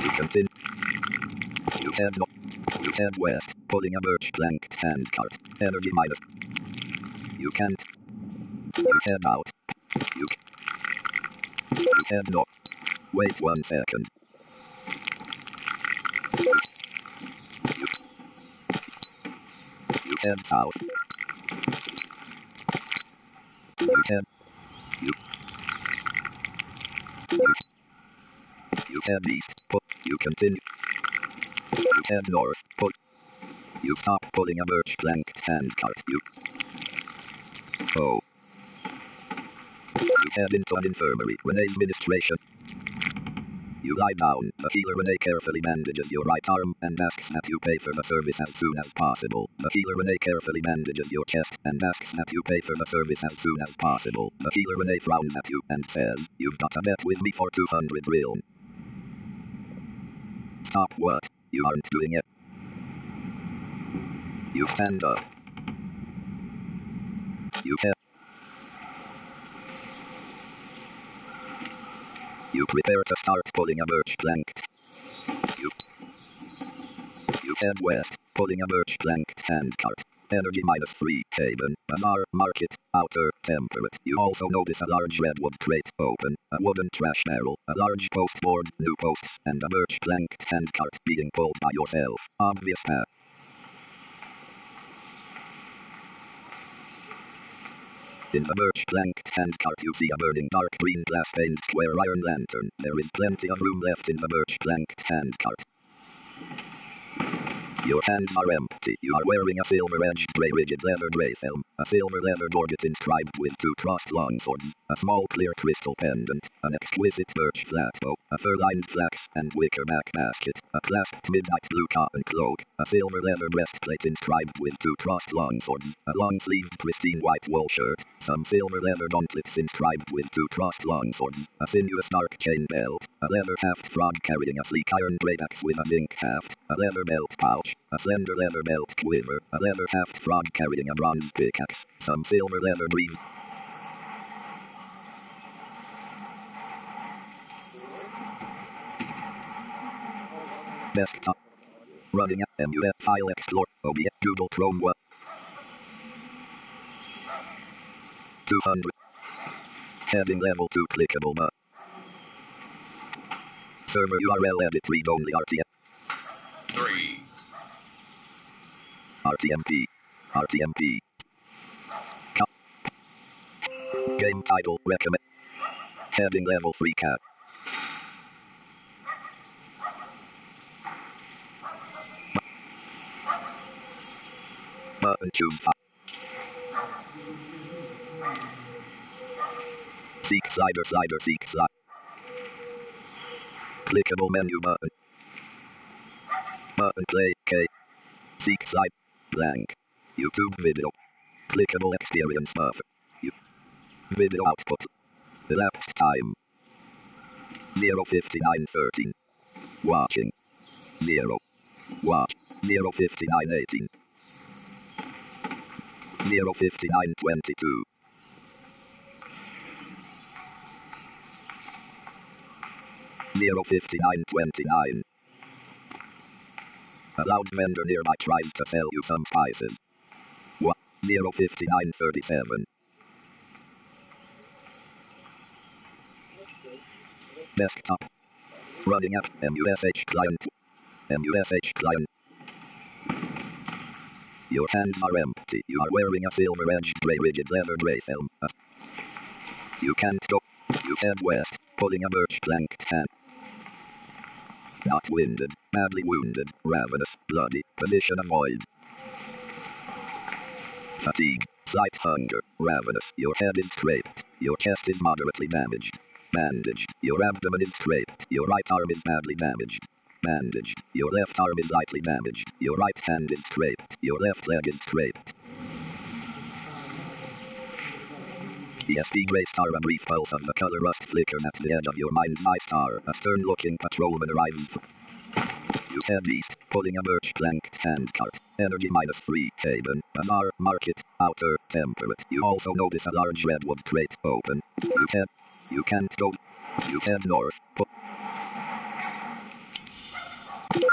S1: You continue. You head west, pulling a birch planked handcart. Energy -. You can't. You head out. You head north. Wait 1 second. You head south. You head east. You continue. You head north. You stop pulling a birch planked handcart. You head into an infirmary. Renee's ministration. You lie down. The healer Renee carefully bandages your right arm and asks that you pay for the service as soon as possible. The healer Renee carefully bandages your chest and asks that you pay for the service as soon as possible. The healer Renee frowns at you and says, "You've got a bet with me for 200 real." Stop what? You aren't doing it. You stand up. You head. You prepare to start pulling a birch plank. You head west, pulling a birch planked handcart. Energy -3, Haven, Bazaar, Market, Outer, Temperate. You also notice a large redwood crate open, a wooden trash barrel, a large postboard, new posts, and a birch planked handcart being pulled by yourself. Obvious path. In the birch planked handcart you see a burning dark green glass paned square iron lantern. There is plenty of room left in the birch planked handcart. Your hands are empty. You are wearing a silver-edged grey rigid leather brace helm, a silver leather gorget inscribed with 2 crossed longswords, a small clear crystal pendant, an exquisite birch flatbow, a fur-lined flax and wicker-back basket, a clasped midnight blue cotton cloak, a silver leather breastplate inscribed with 2 crossed longswords, a long-sleeved pristine white wool shirt, some silver leather gauntlets inscribed with 2 crossed longswords, a sinuous dark chain belt, a leather haft frog carrying a sleek iron great axe with a zinc haft, a leather belt pouch, a slender leather belt quiver, a leather haft frog carrying a bronze pickaxe, some silver leather greaves. Desktop. Running at MUF File Explorer, OBS, Google Chrome, 200. Heading level 2 clickable but. Server URL edit read only RTM.
S3: 3.
S1: RTMP. RTMP. Game title recommend. Heading level 3 cat. Button choose file. Seek slider seek slide. Clickable menu button. Button play K. Seek slide blank. YouTube video. Clickable experience buffer. Video output. Elapsed time 0:59:13. Watching 0. Watch 0:59:18. 0:59:22. 0:59:29. A loud vendor nearby tries to sell you some spices. 0:59:37. Desktop. Running app MUSH client. MUSH client. Your hands are empty. You are wearing a silver-edged grey rigid leather brace helm. You can't go. You head west, pulling a birch planked hand. Not winded, badly wounded, ravenous, bloody, position avoid. Fatigue, slight hunger, ravenous. Your head is scraped. Your chest is moderately damaged. Bandaged. Your abdomen is scraped. Your right arm is badly damaged. Bandaged. Your left arm is lightly damaged. Your right hand is scraped. Your left leg is scraped. ESP Gray Star. A brief pulse of the color rust flickers at the edge of your mind's eye star. A stern-looking patrolman arrives. You head east, pulling a birch planked handcart. Energy -3, Haven, Bazaar, Market, Outer, Temperate. You also notice a large redwood crate open. You can't go. You head north.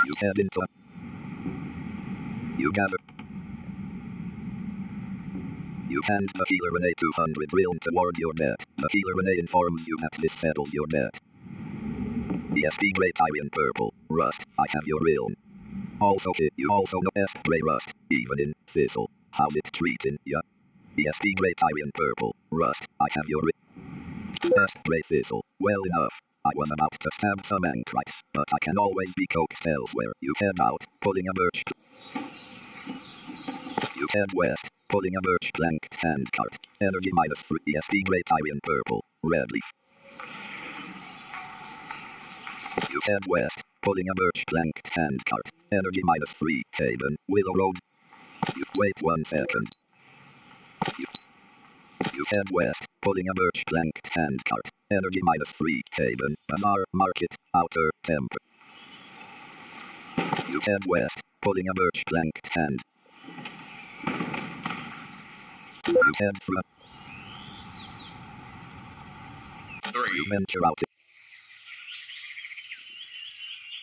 S1: You head into. You gather. You hand the healer Renee 200 real toward your debt. The healer Renee informs you that this settles your debt. ESP Grey Tyrian Purple, Rust, I have your real. Also you also know S Grey Rust, even in Thistle. How's it treating ya? ESP Grey Tyrian Purple, Rust, I have your real. S Grey Thistle, well enough. I was about to stab some anchorites, but I can always be coaxed elsewhere. You head out, pulling a birch. You head west, pulling a birch planked handcart. Energy -3 ESP gray Tyrian purple. Red leaf. You head west, pulling a birch planked handcart. Energy -3 Haven. Willow Road. You wait 1 second. You head west, pulling a birch planked handcart. Energy -3 Haven. Bazaar Market. Outer Temp. You head west, pulling a birch planked hand. You head through.
S3: 3,
S1: You venture out.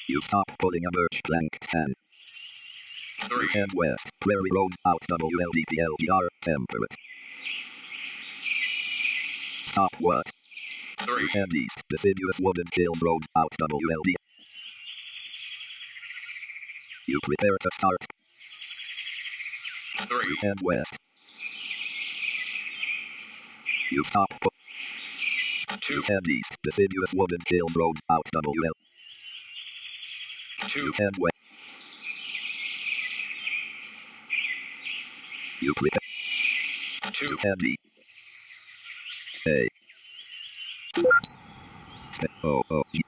S1: You stop pulling a birch planked hand.
S3: 3,
S1: You head west, Prairie Road, out WLDPLGR, temperate. Stop what?
S3: 3,
S1: You head east, deciduous wooded hills road, out WLD. You prepare to start.
S3: 3,
S1: You head west. You stop.
S3: 2,
S1: You head east, deciduous wooded hills road, out WL.
S3: 2,
S1: You head west. You prepare.
S3: 2,
S1: You head east. A. O-O-G.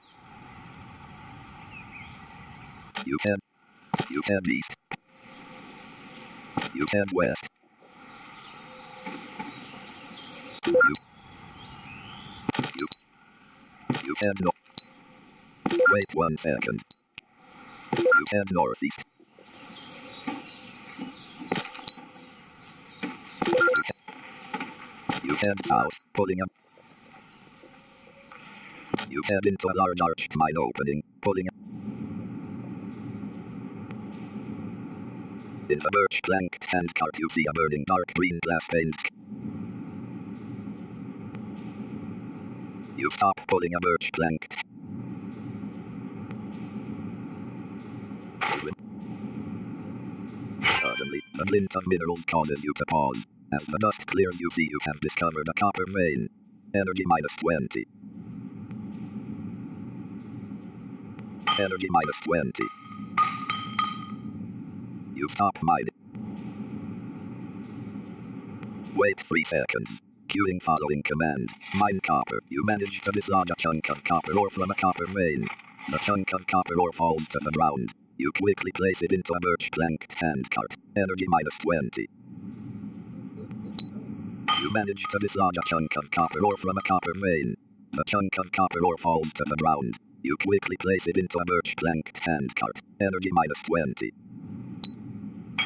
S1: You head. You head east. You head west. You head north. Wait 1 second. You head northeast. You head south, pulling up. You head into a large arched mine opening, pulling up. In the birch planked handcart you see a burning dark green glass paint. You stop pulling a birch planked. Suddenly, a glint of minerals causes you to pause. As the dust clears you see you have discovered a copper vein. Energy -20. Energy -20. You stop mining. Wait 3 seconds. Queuing following command. Mine copper. You manage to dislodge a chunk of copper ore from a copper vein. The chunk of copper ore falls to the ground. You quickly place it into a birch planked handcart. Energy -20. You manage to dislodge a chunk of copper ore from a copper vein. The chunk of copper ore falls to the ground. You quickly place it into a birch planked handcart. Energy -20.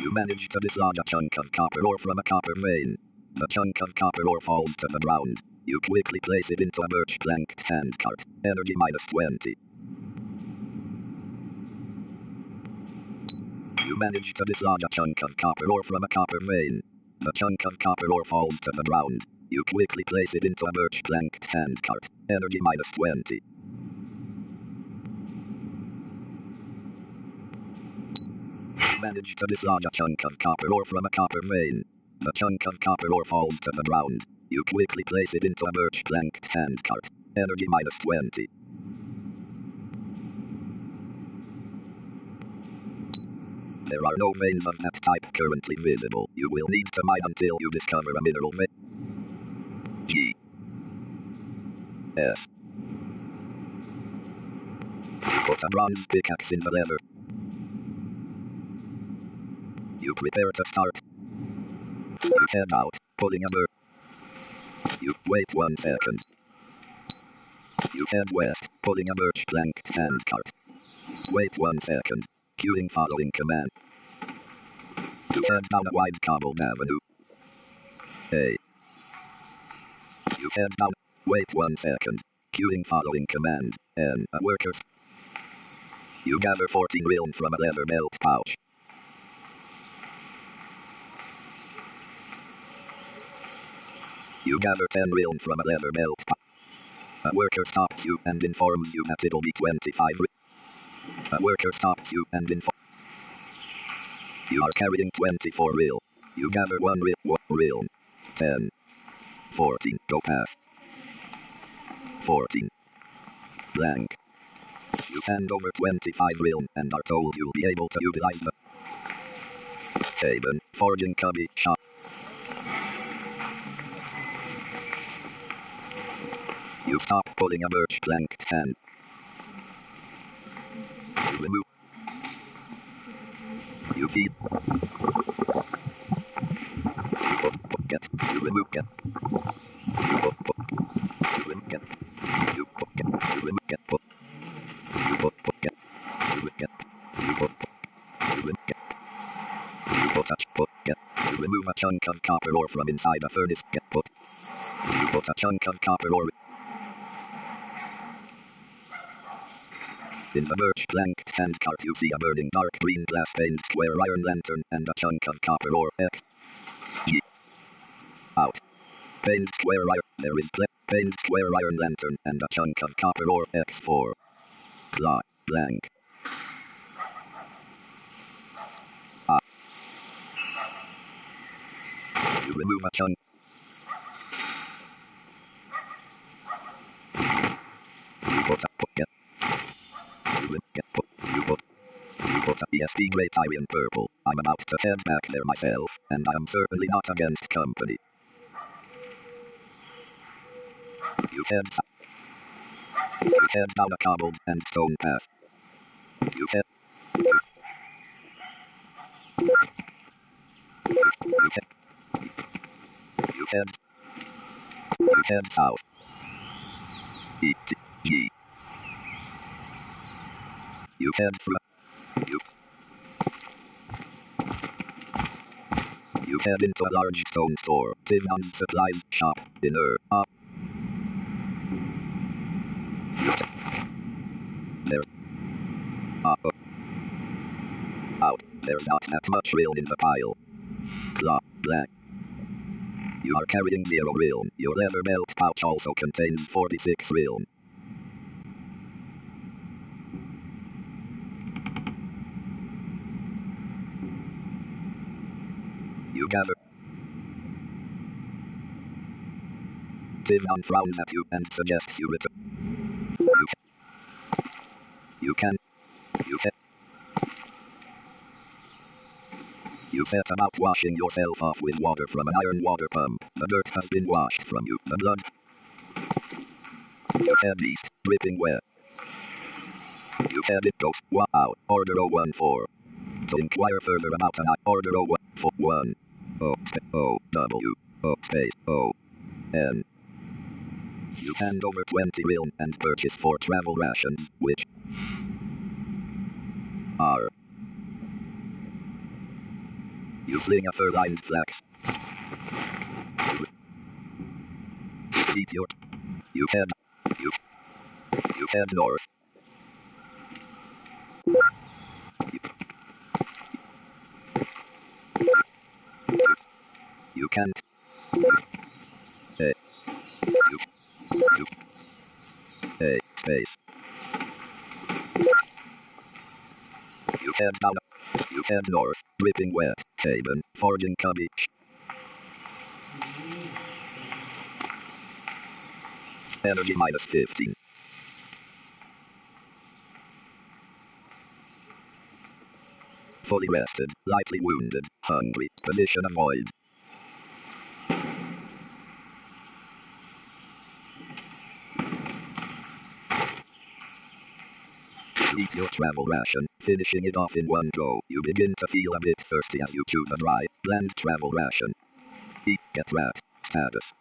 S1: You manage to dislodge a chunk of copper ore from a copper vein. The chunk of copper ore falls to the ground. You quickly place it into a birch planked handcart. Energy -20. You manage to dislodge a chunk of copper ore from a copper vein. The chunk of copper ore falls to the ground. You quickly place it into a birch planked handcart. Energy -20. You manage to dislodge a chunk of copper ore from a copper vein. The chunk of copper ore falls to the ground. You quickly place it into a birch planked handcart. Energy -20. There are no veins of that type currently visible. You will need to mine until you discover a mineral vein. G. S. Put a bronze pickaxe in the leather. You prepare to start. You head out, pulling a birch. You wait 1 second. You head west, pulling a birch planked handcart. Wait 1 second. Queuing following command. You head down a wide cobbled avenue. A. You head down. Wait 1 second. Queuing following command. N. A worker's. You gather 14 realm from a leather belt pouch. You gather 10 realm from a leather belt pouch. A worker stops you and informs you that it'll be 25 realm. A worker stops you and informs. You are carrying 24 realm. You gather 1 realm. 10. 14. Go past. 14. Blank. You hand over 25 realm and are told you'll be able to utilize them. Haven, forging cubby, shop. You stop pulling a birch plank 10. Remove. You feed. Get. You remove get. You put. You remove get. You put get. You remove get. Put. You put get. You remove get. You put. You remove get. You put a put get. You remove a chunk of copper ore from inside the furnace. Get put. You put a chunk of copper ore. In the birch plank hand cart you see a burning dark green glass paned square iron lantern and a chunk of copper ore X. G. Out. Paned square iron. There is paned square iron lantern and a chunk of copper ore X4. Clok. Blank. You remove a chunk. You put a put get. You get put. You put. You put a ESP grey Tyrian purple. I'm about to head back there myself, and I am certainly not against company. You head down a cobbled and stone path. You head. You head. You head. You head south. E T G. You head through. You. You head into a large stone store. Tivon's supplies shop. Inner. Up. There. Up. Out. There's not that much real in the pile. Clok. Black. You are carrying 0 real. Your leather belt pouch also contains 46 real. You gather. Tivon frowns at you and suggests you return. You can. You can. You set about washing yourself off with water from an iron water pump. The dirt has been washed from you. The blood. Your head east, dripping wet. You head it goes. Wow. Order 014. To inquire further about an order 014. O W O space O N. You hand over 20 real and purchase 4 travel rations, which are. You sling a fur-lined flax. Eat your. You head. You head north. You can't. Hey. You. Hey. Space. You head down. You head north. Dripping wet. Haven. Forging cubby. Energy minus 15. Fully rested. Lightly wounded. Hungry. Position avoid. Eat your travel ration, finishing it off in one go. You begin to feel a bit thirsty as you chew the dry, bland travel ration. Eat, get rat. Status.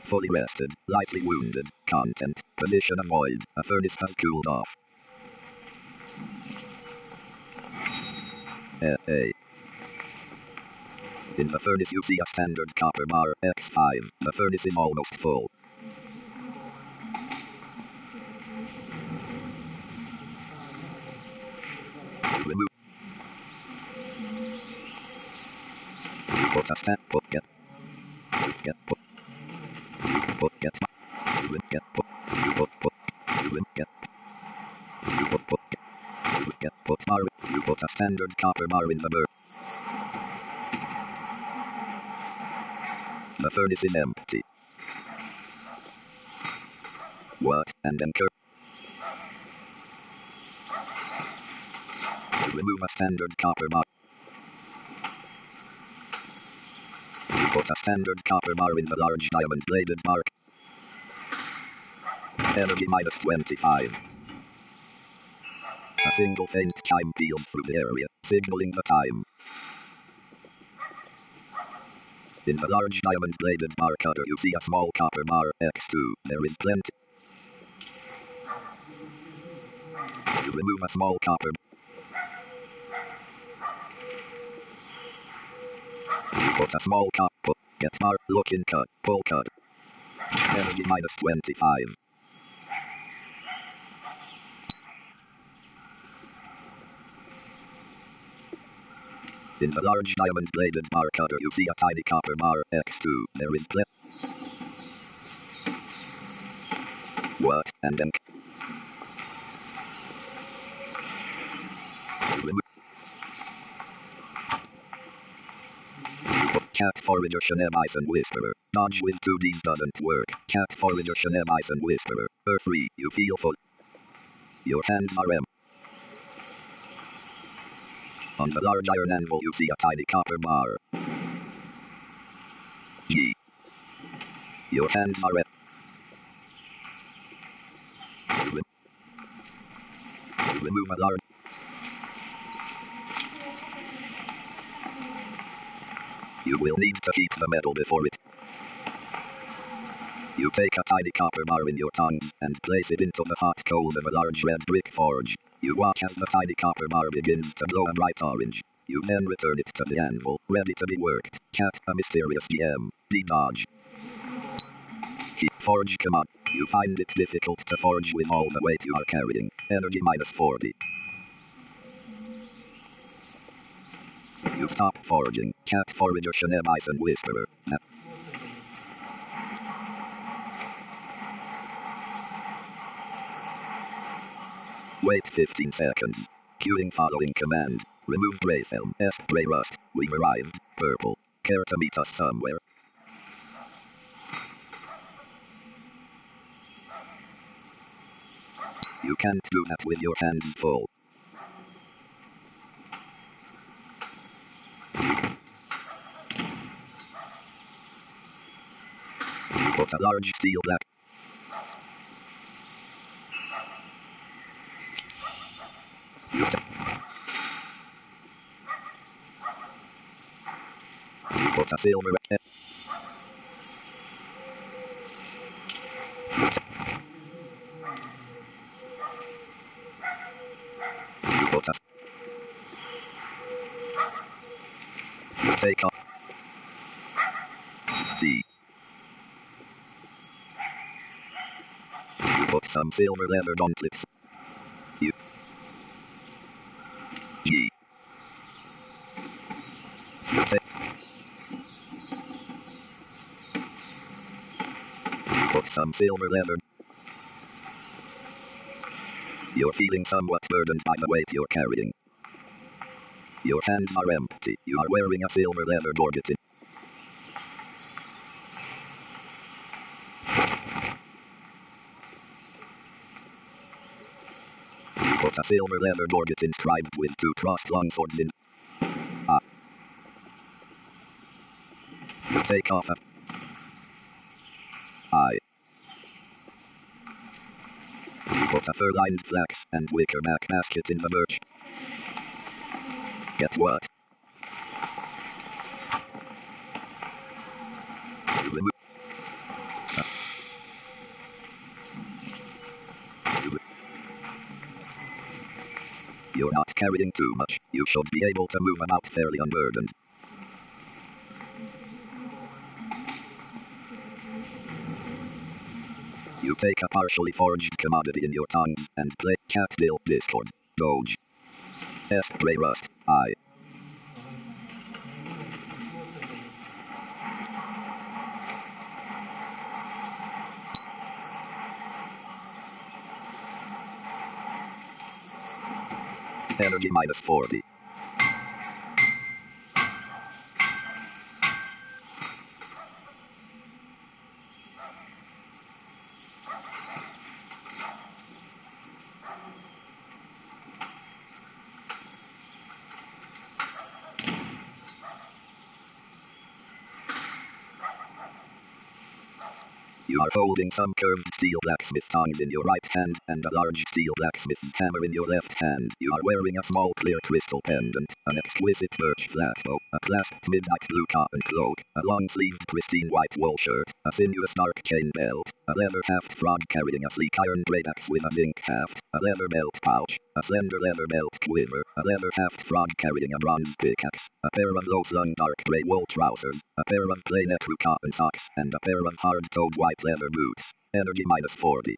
S1: Fully rested, lightly wounded. Content. Position avoid. A furnace has cooled off. A. In the furnace you see a standard copper bar, X5. The furnace is almost full. Remove. Put a stand. Put get. Get put. Put get. You get put. You put. You get. You put get. You get put bar. You put a standard copper bar in the burn. The furnace is empty. What? And then remove a standard copper bar. Put a standard copper bar in the large diamond-bladed bar. Energy minus 25. A single faint chime peals through the area, signaling the time. In the large diamond-bladed bar cutter you see a small copper bar, X2. There is plenty. You remove a small copper. You put a small copper. Get bar, look in cut, pull cut. Energy minus 25. In the large diamond-bladed bar cutter you see a tiny copper bar, X2. There is what? And then Cat Forager Shenebison Whisperer. Dodge with 2Ds doesn't work. Cat Forager Shenebison Whisperer. Earth 3. You feel full. Your hands are empty. On the large iron anvil you see a tiny copper bar. G. Your hands are empty. Remove a large. You will need to heat the metal before it. You take a tiny copper bar in your tongs and place it into the hot coals of a large red brick forge. You watch as the tiny copper bar begins to glow a bright orange. You then return it to the anvil, ready to be worked. Cat, a mysterious GM. D dodge. Forge command. You find it difficult to forge with all the weight you are carrying. Energy minus 40. You stop forging. Cat Forager Shenebison Whisperer. Wait 15 seconds. Queuing following command. Remove gray film. Gray rust. We've arrived. Purple. Care to meet us somewhere? You can't do that with your hands full. You put a large steel black. You put a silver. You put a. You take off. D. You put some silver leather gauntlets. You. G. You take. You put some silver leather. You're feeling somewhat burdened by the weight you're carrying. Your hands are empty. You are wearing a silver leather gorget. You put a silver leather gorget inscribed with 2 crossed longswords in. You take off a. I. You put a fur-lined flax and wickerback basket in the birch. Get what? You remove. You're not carrying too much. You should be able to move about fairly unburdened. You take a partially forged commodity in your tongs and play Cat Bill Discord. Doge. Gray rust. I. Energy minus 40. You are holding some curved steel blacksmith tongs in your right hand and a large steel blacksmith's hammer in your left hand. You are wearing a small clear crystal pendant, an exquisite birch flat bow, a clasped midnight blue cotton cloak, a long-sleeved pristine white wool shirt, a sinuous dark chain belt, a leather haft frog carrying a sleek iron great axe with a zinc haft, a leather belt pouch, a slender leather belt quiver, a leather haft frog carrying a bronze pickaxe, a pair of low-slung dark gray wool trousers, a pair of plain ecru cotton socks, and a pair of hard-toed white leather boots. Energy minus 40.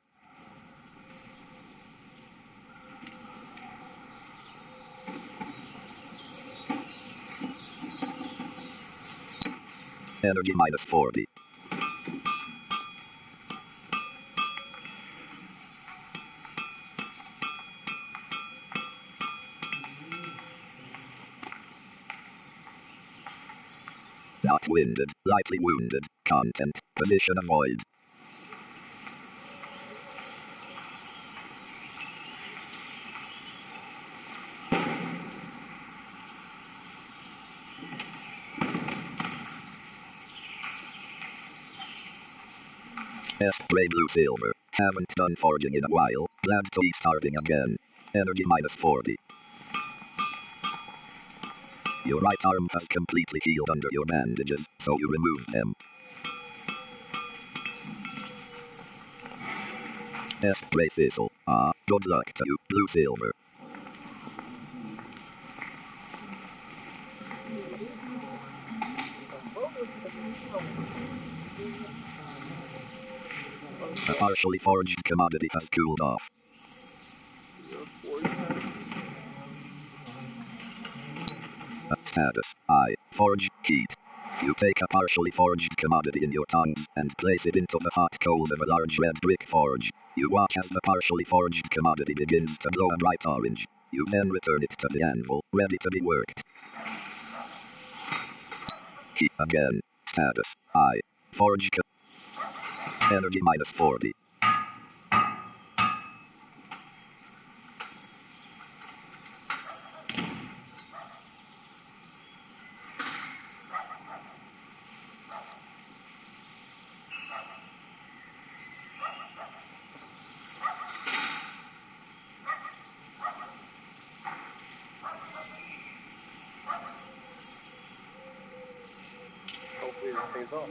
S1: Energy minus 40. Not winded, lightly wounded, content, position avoid. S. Gray blue silver. Haven't done forging in a while, glad to be starting again. Energy minus 40. Your right arm has completely healed under your bandages, so you remove them. S. Gray thistle. Good luck to you, blue silver. A partially forged commodity has cooled off. Status. I. Forge. Heat. You take a partially forged commodity in your tongs and place it into the hot coals of a large red brick forge. You watch as the partially forged commodity begins to glow a bright orange. You then return it to the anvil, ready to be worked. Heat again. Status. I. Forge. Energy minus 40.
S2: Hopefully this pays off.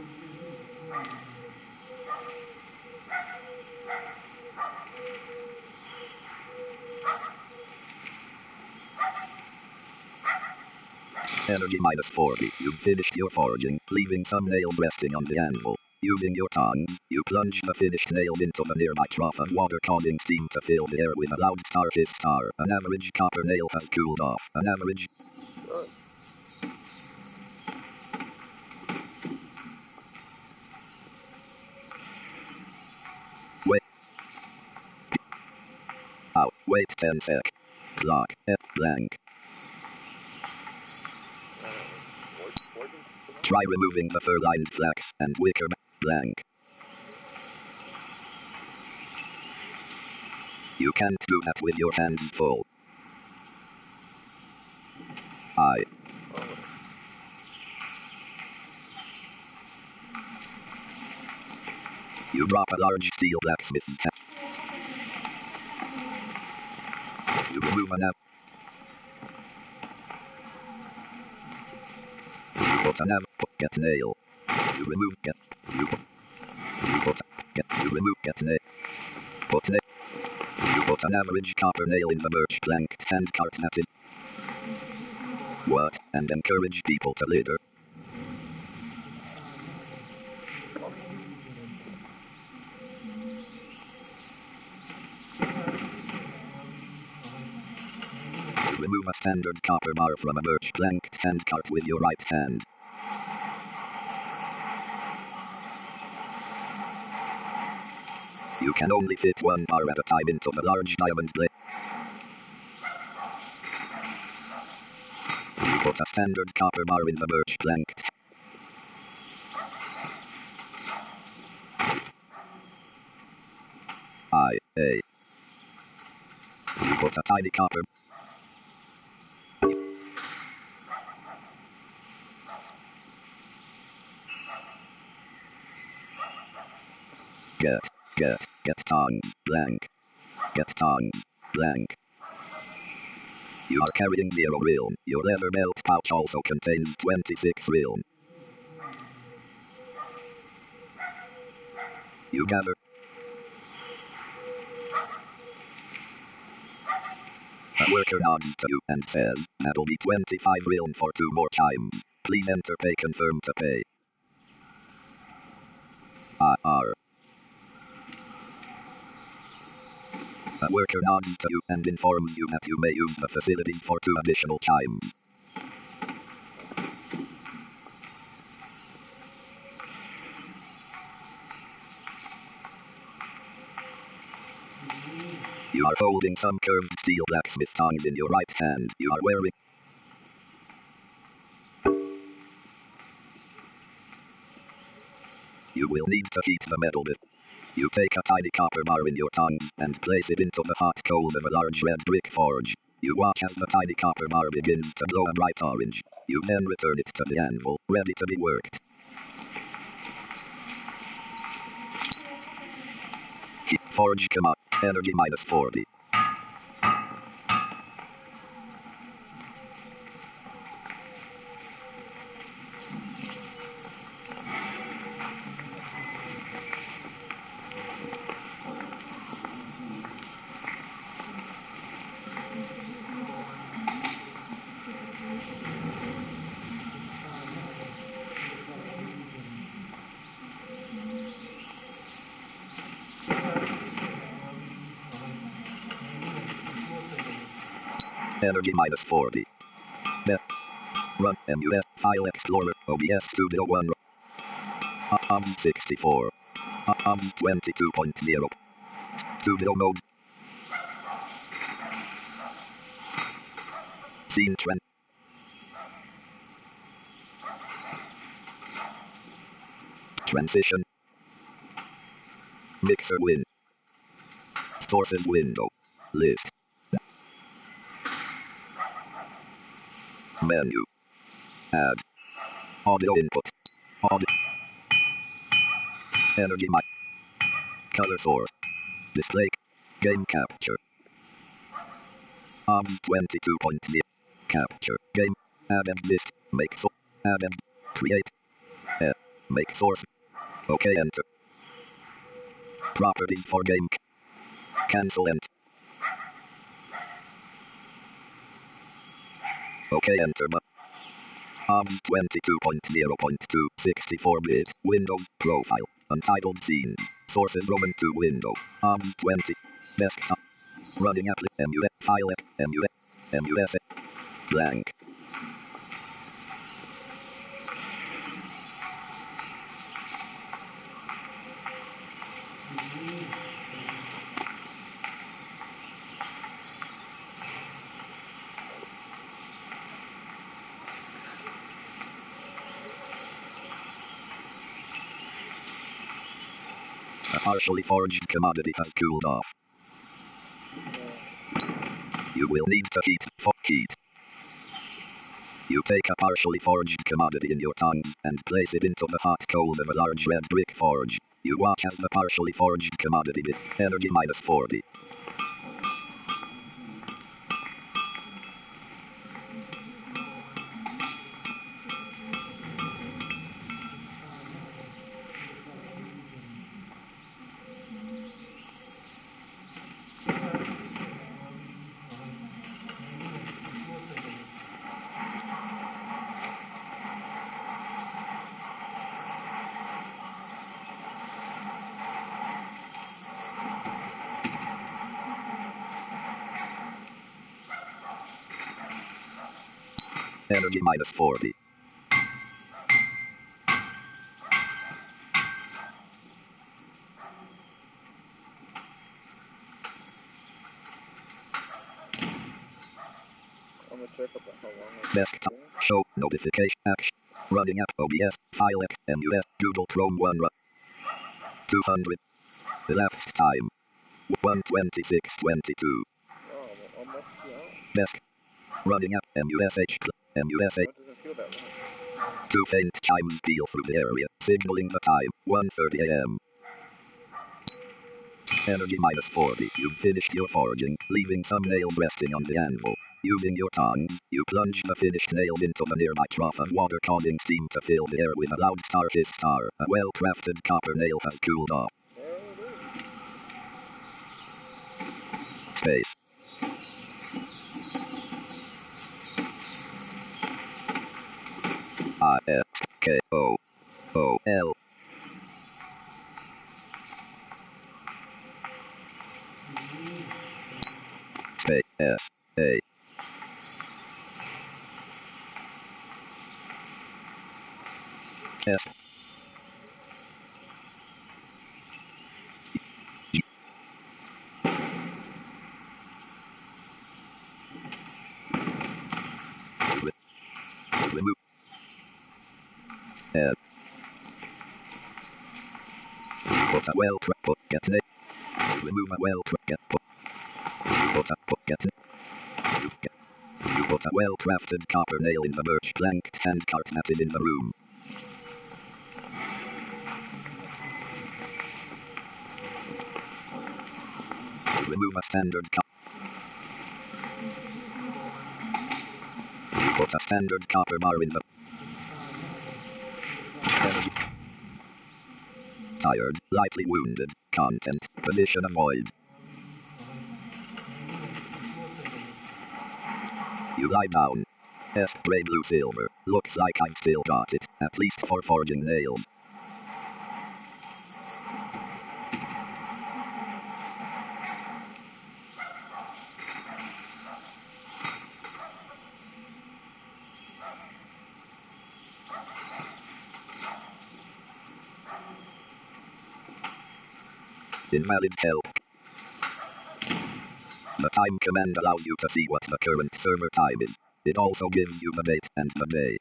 S1: Energy minus 40. You've finished your forging, leaving some nails resting on the anvil. Using your tongs, you plunge the finished nails into the nearby trough of water, causing steam to fill the air with a loud star hiss star. An average copper nail has cooled off. An average.
S2: Good.
S1: Wait. Out. Wait 10 sec. Clock. Blank.
S2: Forging.
S1: Try removing the fur-lined flax and wicker blank. You can't do that with your hands full. I. You drop a large steel blacksmith's hat. You remove an You put an get nail. You remove get. You put get. You remove get nail. Put nail. You put an average copper nail in the birch planked handcart that is. What? And encourage people to litter. Remove a standard copper bar from a birch planked handcart with your right hand. You can only fit one bar at a time into the large diamond plate. You put a standard copper bar in the birch planked. A. You put a tiny copper. Get times, blank. Get times, blank. You are carrying 0 realm. Your leather belt pouch also contains 26 realm. You gather. A worker nods to you and says, that'll be 25 realm for 2 more chimes. Please enter pay confirm to pay. R. A worker nods to you and informs you that you may use the facilities for 2 additional chimes. You are holding some curved steel blacksmith tongs in your right hand. You are wearing. You will need to heat the metal bit. You take a tiny copper bar in your tongs and place it into the hot coals of a large red brick forge. You watch as the tiny copper bar begins to glow a bright orange. You then return it to the anvil, ready to be worked. Forge command. Energy minus 40. Energy minus 40. Run MUS File Explorer OBS Studio 1. 64. 22.0. Studio mode. Scene trend. Transition. Mixer win. Sources window. List. Menu. Add. Audio input. Audio. Energy mic. Color source. Display. Game capture. 22.0. Capture. Game. Add and list. Make so. Add and create. Make source. OK enter. Properties for game. Cancel enter. OK enter. 22.0.2 64-bit Windows profile. Untitled scenes. Sources Roman 2 window. 20. Desktop. Running MUS file MUS blank. A partially forged commodity has cooled off. You will need to heat for heat. You take a partially forged commodity in your tongs and place it into the hot coals of a large red brick forge. You watch as the partially forged commodity bit energy minus 40. Energy minus 40.
S2: I'm gonna check about how long it's
S1: Desktop.
S2: been.
S1: Show notification action. Running app OBS file MUS Google Chrome 1 200. Elapsed time 1:26:22.
S2: Oh, almost 2 hours.
S1: Desk. Running app MUSH MUSH.
S2: It doesn't feel that long.
S1: 2 faint chimes peal through the area, signaling the time 1:30 a.m. Energy minus 40. You've finished your forging, leaving some nails resting on the anvil. Using your tongs, you plunge the finished nails into the nearby trough of water, causing steam to fill the air with a loud star hiss star. A well-crafted copper nail has cooled off. Space. ISKOOL. Space. S-A. S. Remove. N. Put a well put get it. Remove a well get put. Put a put get it. You put a well-crafted copper nail in the birch plank and cart that is in the room. Remove a standard Put a standard copper bar in the... Tired, lightly wounded, content, position avoid. You lie down. S. Gray blue silver. Looks like I've still got it, at least for forging nails. Invalid help. The time command allows you to see what the current server time is. It also gives you the date and the day.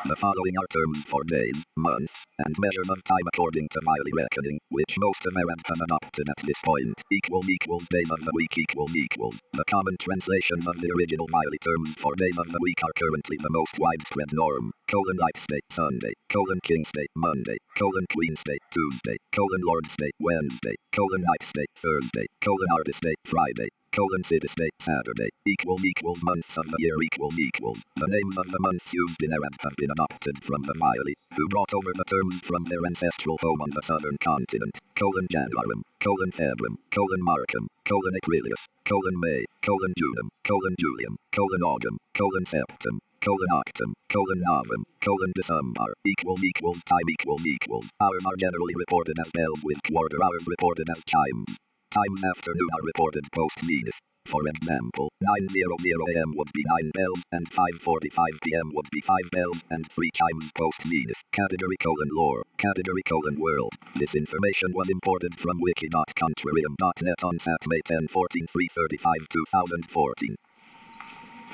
S1: The following are terms for days, months, and measures of time according to Wiley reckoning, which most of Arab have adopted at this point. Equals days of the week equals. The common translations of the original Wiley terms for days of the week are currently the most widespread norm. Light's Day, Sunday, King's Day, Monday, Queen's Day, Tuesday, Lord's Day, Wednesday, Night's Day, Thursday, Artist Day, Friday, City's Day, Saturday, months of the year equals. The names of the months used in Arab have been adopted from the Wiley, who brought over the terms from their ancestral home on the southern continent. Januarum, Februum, Marchum, Aprilius, May, Junum, Julium, Augum, Septem, Octum, Novum, December, time equals. Hours are generally reported as bells with quarter hours reported as chimes. Times afternoon are reported post-minus. For example, 9:00 a.m. would be 9 bells, and 5:45 p.m. would be 5 bells, and 3 chimes post-minus. Category lore, category world. This information was imported from wiki.contrarium.net on Sat May 10 14 335 2014.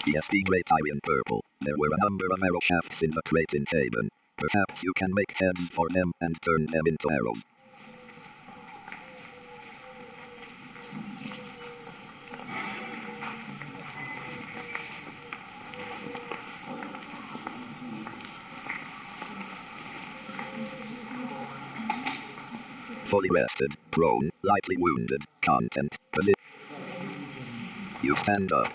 S1: ESP Great Iron Purple. There were a number of arrow shafts in the crate in Haven. Perhaps you can make heads for them and turn them into arrows. Fully rested, prone, lightly wounded, content, position. You stand up.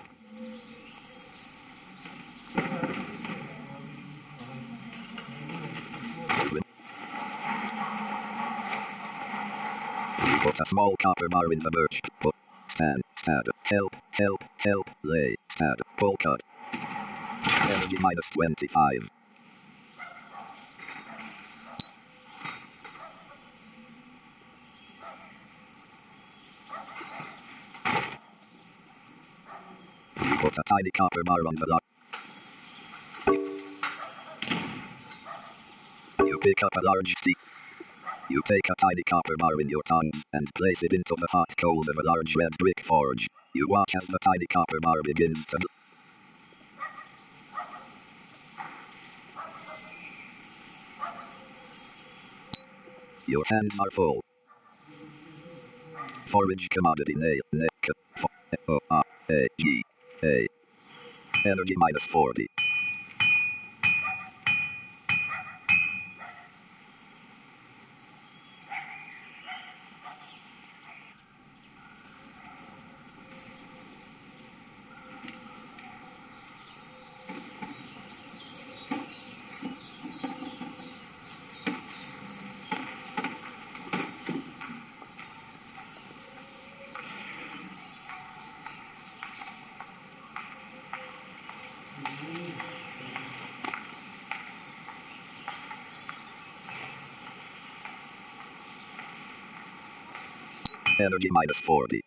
S1: Put a small copper bar in the birch. Put, stand, help, lay, stand, pull cut. Energy minus 25. Put a tiny copper bar on the lock. You pick up a large stick. You take a tiny copper bar in your tongs and place it into the hot coals of a large red brick forge. You watch as the tiny copper bar begins to... Your hands are full. Forage commodity nail, O-R-A-G-A. Energy minus 40. Energy minus 40.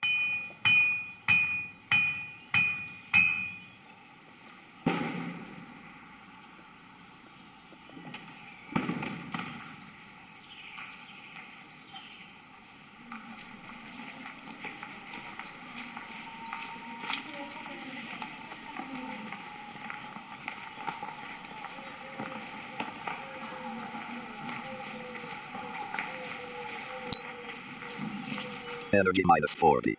S1: Energy minus 40.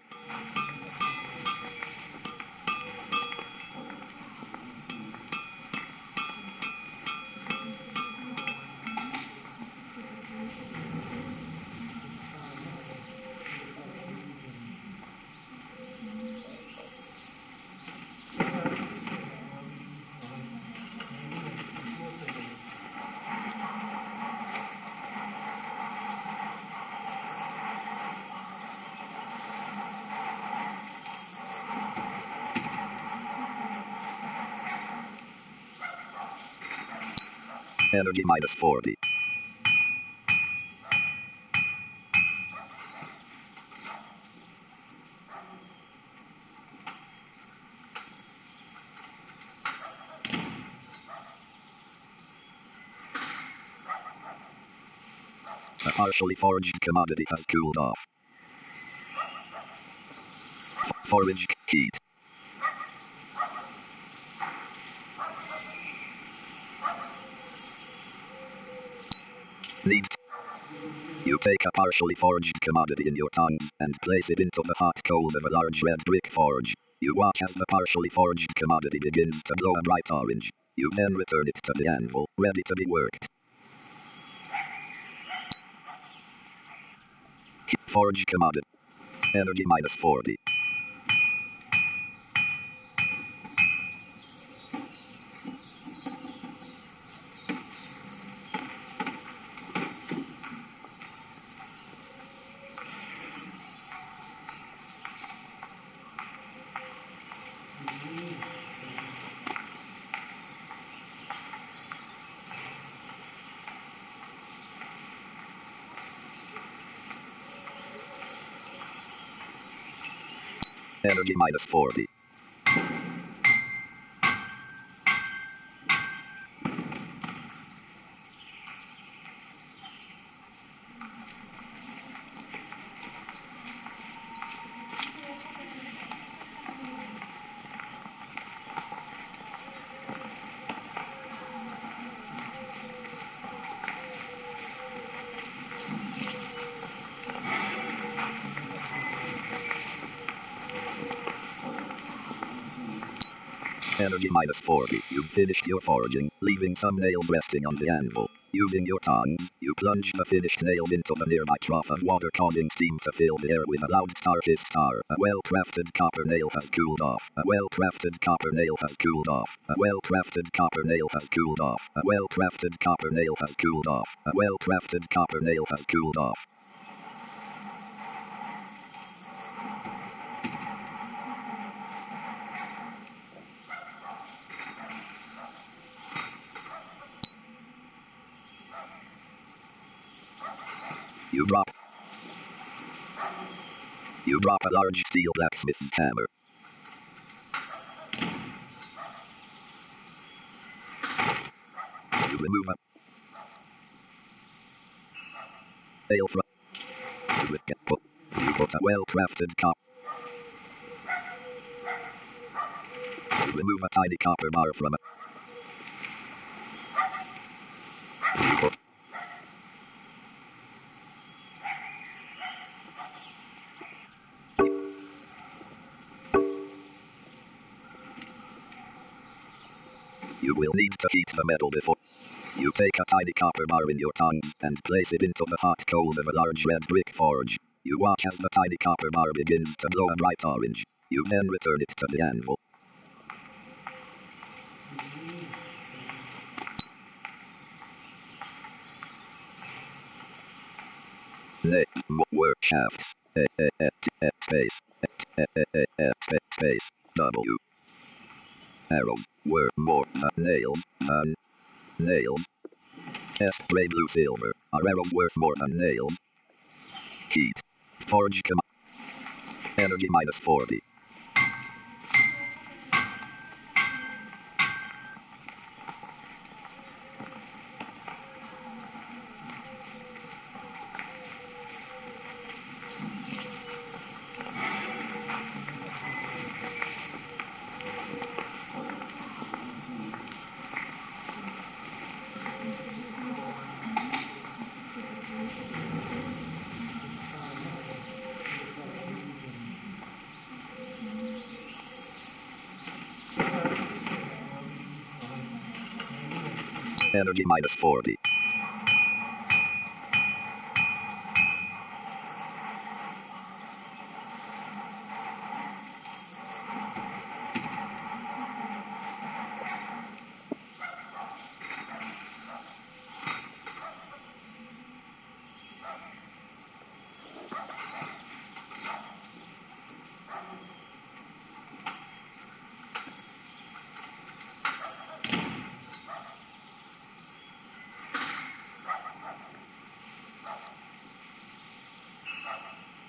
S1: Energy minus 40. A partially foraged commodity has cooled off. Forage heat. Lead. You take a partially foraged commodity in your tongs and place it into the hot coals of a large red brick forge. You watch as the partially foraged commodity begins to glow a bright orange. You then return it to the anvil, ready to be worked. Forage commodity. Energy minus 40. Energy minus 40. Energy minus 40. You've finished your foraging, leaving some nails resting on the anvil. Using your tongs, you plunge the finished nails into the nearby trough of water, causing steam to fill the air with a loud tar hiss tar. A well-crafted copper nail has cooled off. A well-crafted copper nail has cooled off. A well-crafted copper nail has cooled off. A well-crafted copper nail has cooled off. A well-crafted copper nail has cooled off. You drop a large steel blacksmith's hammer. You remove a nail from. You put a well-crafted copper. You remove a tiny copper bar from a. You put. You will need to heat the metal before. You take a tiny copper bar in your tongs and place it into the hot coals of a large red brick forge. You watch as the tiny copper bar begins to glow a bright orange. You then return it to the anvil. Work shafts. Space. Space. W. Arrows were more than nails. Nails. S. Gray, blue, silver. Are arrows worth more than nails? Heat. Forge command. Energy minus 40. Energy minus 40.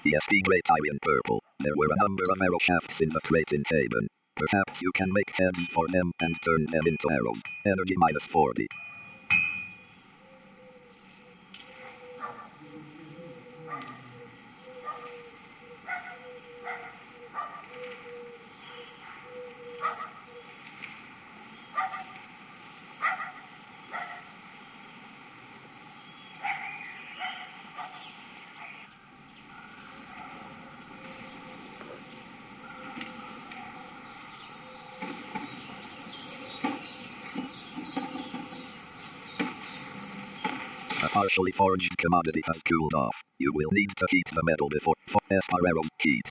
S1: ESP Great Iron Purple. There were a number of arrow shafts in the crate in Haven. Perhaps you can make heads for them and turn them into arrows. Energy minus 40. A partially forged commodity has cooled off. You will need to heat the metal before for arrow heat.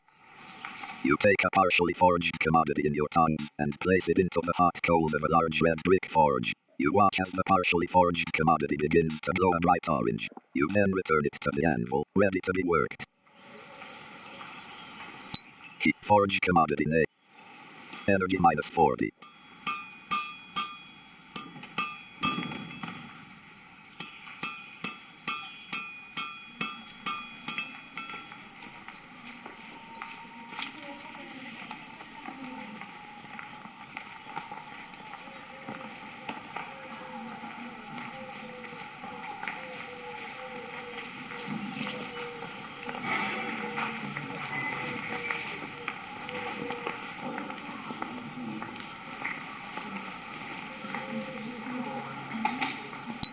S1: You take a partially forged commodity in your tongs and place it into the hot coals of a large red brick forge. You watch as the partially forged commodity begins to glow a bright orange. You then return it to the anvil, ready to be worked. Heat forged commodity name. Energy minus 40.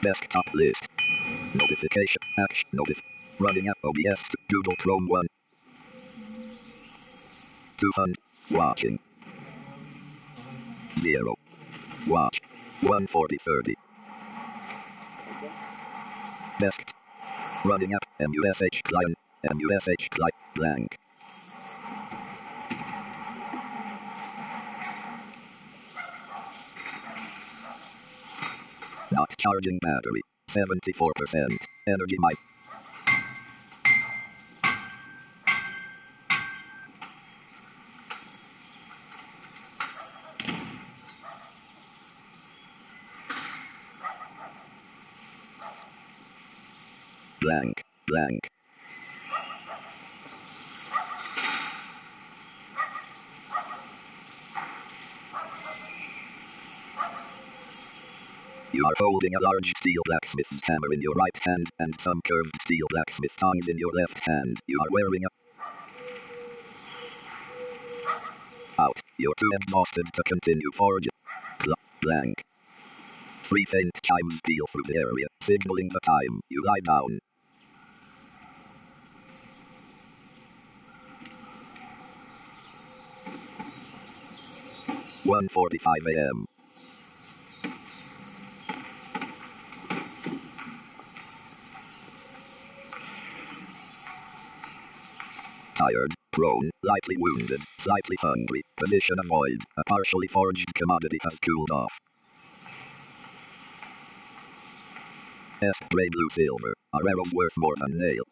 S1: Desktop list. Notification. Action. Running app OBS to Google Chrome 1. 200. Watching. 0. Watch. 140/30. Desktop. Running app. MUSH client. MUSH client. Blank. Not charging battery. 74%. Energy mic. Blank. Blank. You are holding a large steel blacksmith's hammer in your right hand and some curved steel blacksmith tongs in your left hand. You are wearing a... Out. You're too exhausted to continue forging. Blank. 3 faint chimes peal through the area, signaling the time. You lie down. One 1:45 a.m. Tired, prone, lightly wounded, slightly hungry, position avoid, a partially forged commodity has cooled off. S. Gray, blue, silver, are arrows worth more than nail?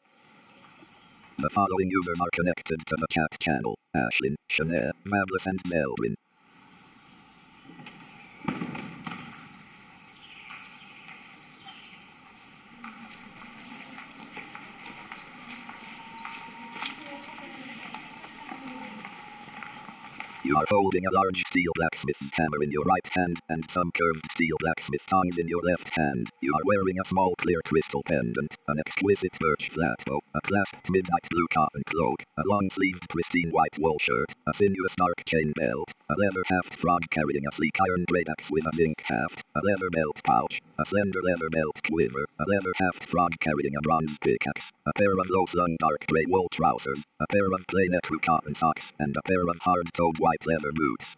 S1: The following users are connected to the chat channel: Ashlyn, Shanae, Vablis and Melvin. You are holding a large steel blacksmith's hammer in your right hand and some curved steel blacksmith tongs in your left hand. You are wearing a small clear crystal pendant, an exquisite birch flat bow, a clasped midnight blue cotton cloak, a long-sleeved pristine white wool shirt, a sinuous dark chain belt, a leather haft frog carrying a sleek iron great axe with a zinc haft, a leather belt pouch, a slender leather belt quiver, a leather haft frog carrying a bronze pickaxe, a pair of low-slung dark gray wool trousers, a pair of plain ecru cotton socks, and a pair of hard-toed white leather boots.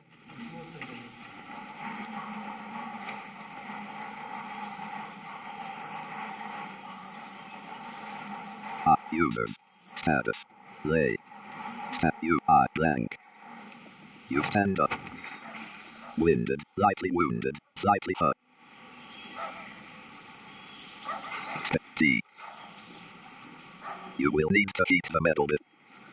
S1: Users. Status. Lay. UI blank. You stand up. Winded, lightly wounded, slightly hurt. T. You will need to heat the metal bit.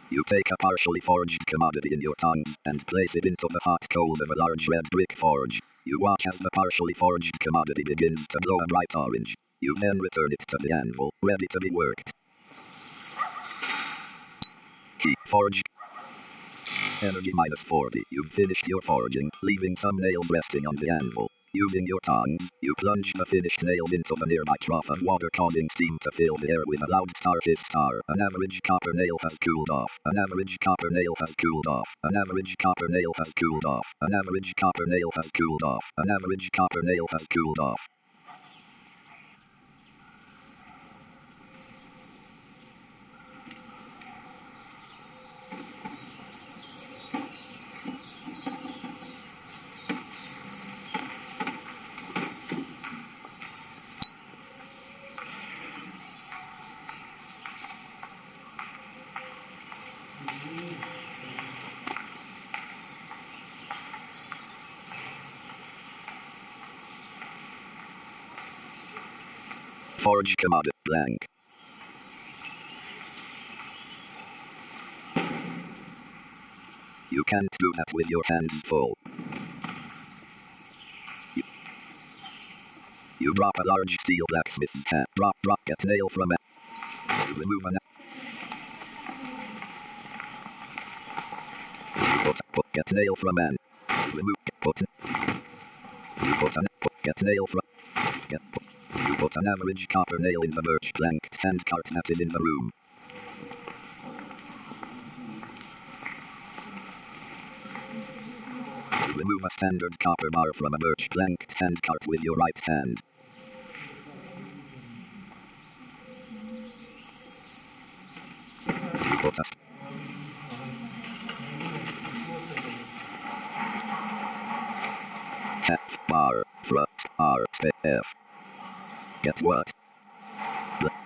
S1: You take a partially forged commodity in your tongs and place it into the hot coals of a large red brick forge. You watch as the partially forged commodity begins to glow a bright orange. You then return it to the anvil, ready to be worked. Key forged. Energy minus 40. You've finished your forging, leaving some nails resting on the anvil. Using your tongs, you plunge the finished nails into the nearby trough of water, causing steam to fill the air with a loud hiss star. An average copper nail has cooled off. An average copper nail has cooled off. An average copper nail has cooled off. An average copper nail has cooled off. An average copper nail has cooled off. Forge commodity blank. You can't do that with your hands full. You drop a large steel blacksmith's hand. Drop, get nail from it. You remove an get nail from an. Remove, put. You put an, get nail from. Get, put. You put an average copper nail in the birch planked hand cart that is in the room. You remove a standard copper bar from a birch planked hand cart with your right hand. You put a F bar, front, R, F. Get what?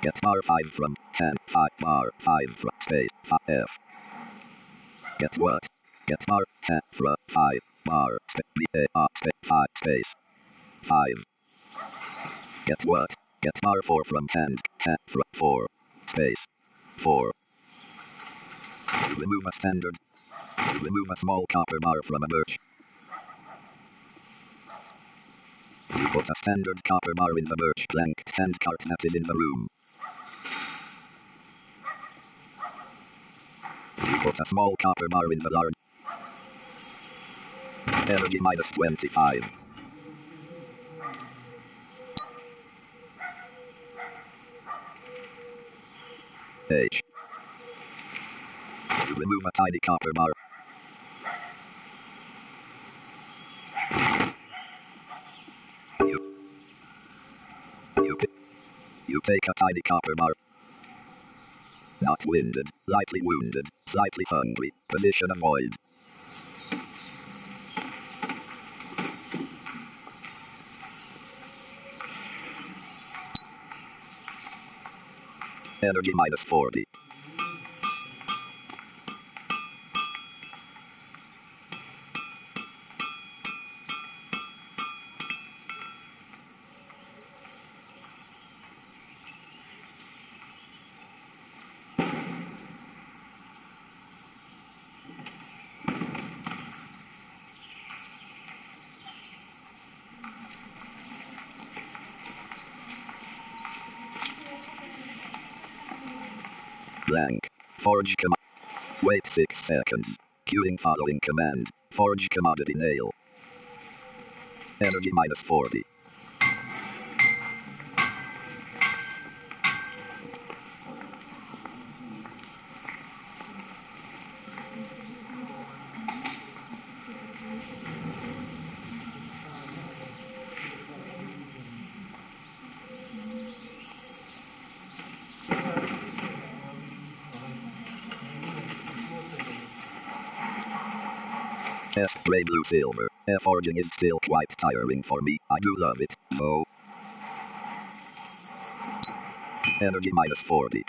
S1: Get bar 5 from hand, 5 bar, 5 from space, 5 F. Get what? Get bar, hand, from 5 bar, space, 5 space, 5. Get what? Get bar 4 from hand, from 4, space, 4. You remove a standard. You remove a small copper bar from a birch. You put a standard copper bar in the birch planked hand cart that is in the room. You put a small copper bar in the large. Energy minus 25. H. You remove a tiny copper bar. You take a tiny copper bar. Not winded, lightly wounded, slightly hungry, position avoid. Energy minus 40. Blank. Forge command. Wait 6 seconds. Queuing following command. Forge commodity nail. Energy minus 40. S. Gray blue silver. Forging is still quite tiring for me. I do love it, though. Energy minus 40.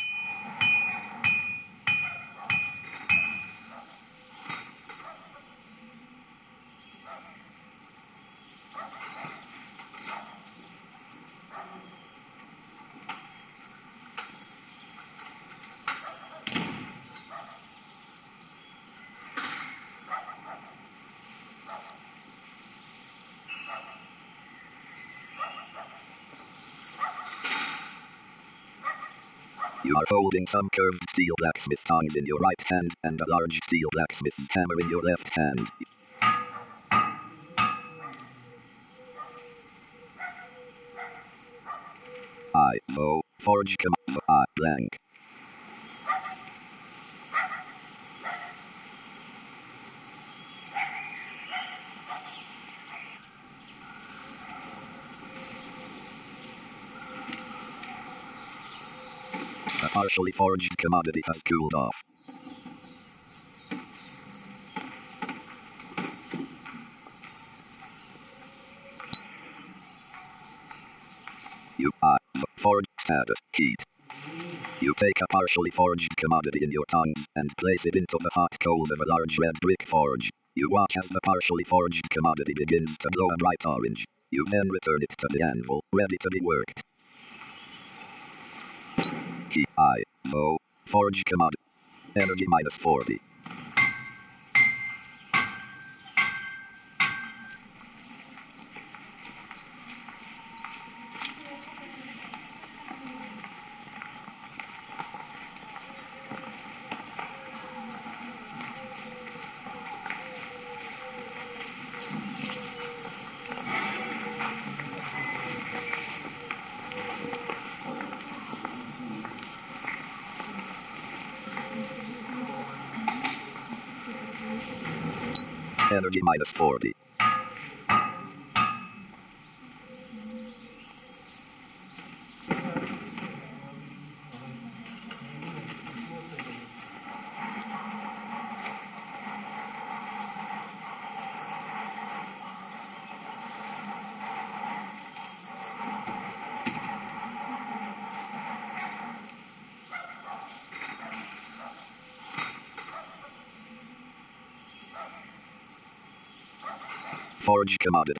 S1: You are holding some curved steel blacksmith tongs in your right hand and a large steel blacksmith's hammer in your left hand. Forge command I blank. A partially forged commodity has cooled off. Forged status heat. You take a partially forged commodity in your tongs and place it into the hot coals of a large red brick forge. You watch as the partially forged commodity begins to glow a bright orange. You then return it to the anvil, ready to be worked. Forged commodity. Energy minus 40. Energy minus 40. Forge commodity.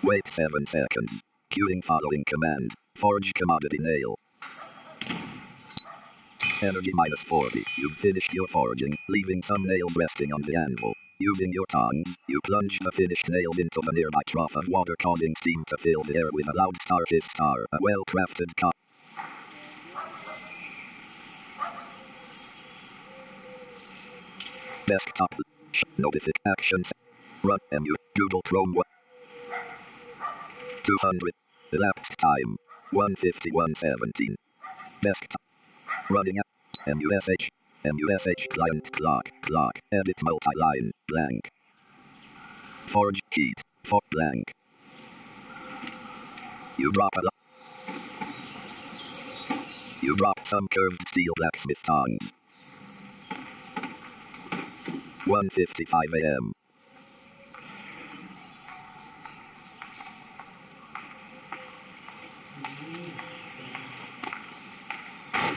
S1: Wait 7 seconds. Queuing following command. Forge commodity nail. Energy minus 40. You've finished your forging, leaving some nails resting on the anvil. Using your tongs, you plunge the finished nails into the nearby trough of water, causing steam to fill the air with a loud star hiss star. A well-crafted desktop. Notifications. Run Google Chrome 200. Elapsed time 1:51:17. Desktop. Running MUSH client Clok edit multi-line blank. Forge heat for blank. You drop some curved steel blacksmith tongs. 1:55 a.m.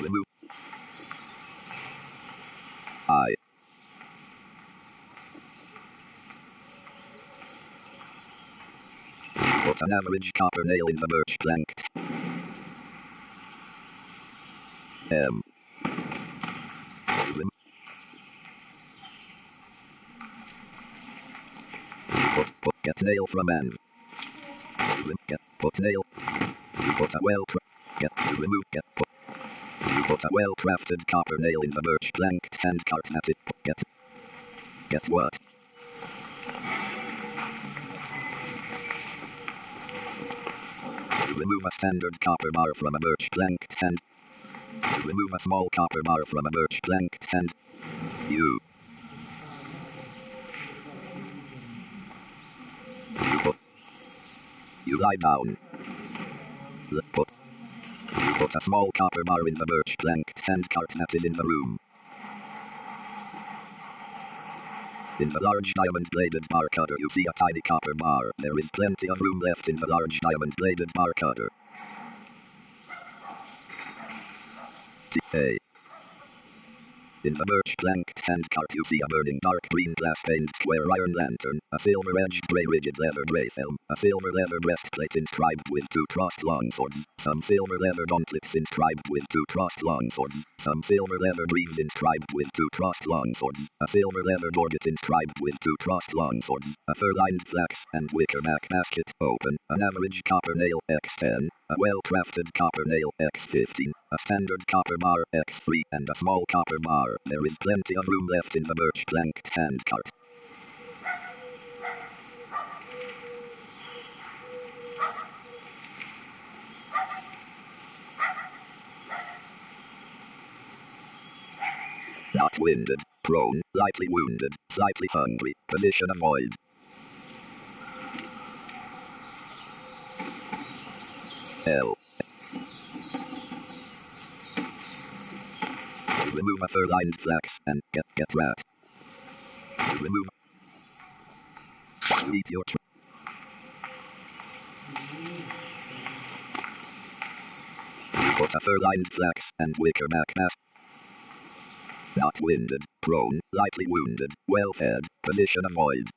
S1: Remove. Put an average copper nail in the birch plank. Get nail from anv. Put nail. Put a well crafted copper nail in the birch plank and cart at it. Get what? Remove a standard copper bar from a birch plank stand. Remove a small copper bar from a birch plank stand. You lie down. You put a small copper bar in the birch plank stand cart that is in the room. In the large diamond-bladed bar cutter you see a tiny copper bar. There is plenty of room left in the large diamond-bladed bar cutter. T.A. In the birch plank stand cart you see a burning dark green glass-paned square iron lantern, a silver-edged grey rigid leather bracelet, a silver leather breastplate inscribed with 2 crossed longswords, some silver leather gauntlets inscribed with 2 crossed longswords, some silver leather greaves inscribed with 2 crossed longswords, a silver leather gorget inscribed with 2 crossed longswords, a fur-lined flax and wickerback basket open, an average copper nail X10, a well-crafted copper nail X15, a standard copper bar X3 and a small copper bar. There is plenty of room left in the birch plank stand cart. Not winded, prone, lightly wounded, slightly hungry, position avoid. L. Remove a fur-lined flax and get rat. Remove. You eat your put a fur-lined flax and wickerback basket. Not winded, prone, lightly wounded, well-fed, position avoid.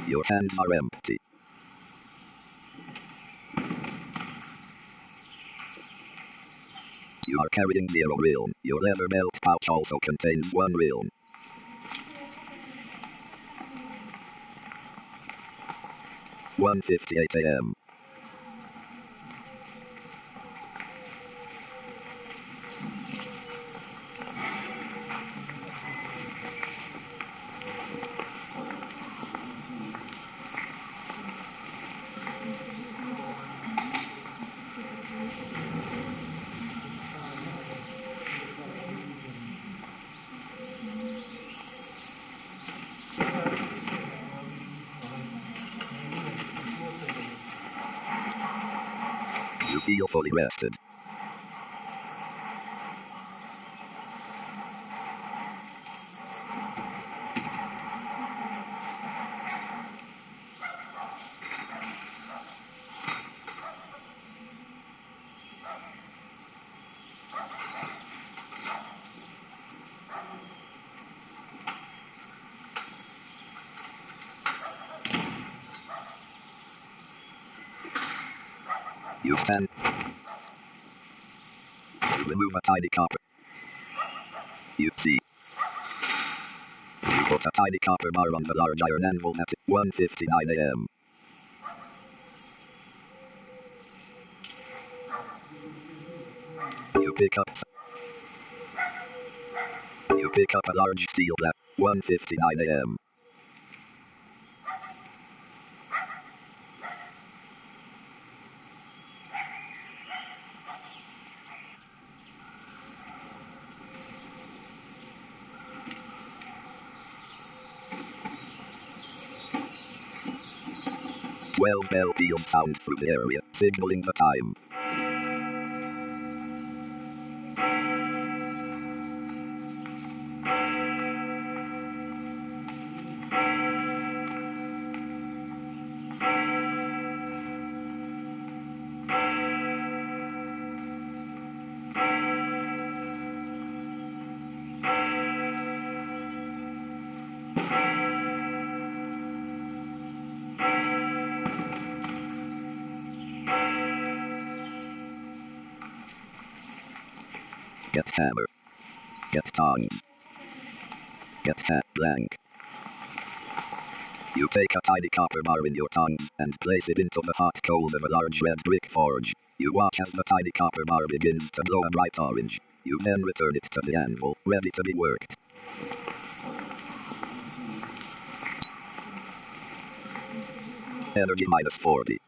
S1: Your hands are empty. You are carrying 0 realm. Your leather belt pouch also contains 1 realm. (1:58 a.m.) You feel fully rested. You stand. You remove a tiny copper. You see. You put a tiny copper bar on the large iron anvil at 1:59 a.m. You pick up a large steel black. 1:59 a.m. Twelve bell peals sound through the area, signaling the time. Get hammer. Get tongs. Get hat blank. You take a tiny copper bar in your tongs and place it into the hot coals of a large red brick forge. You watch as the tiny copper bar begins to glow a bright orange. You then return it to the anvil, ready to be worked. Energy minus 40.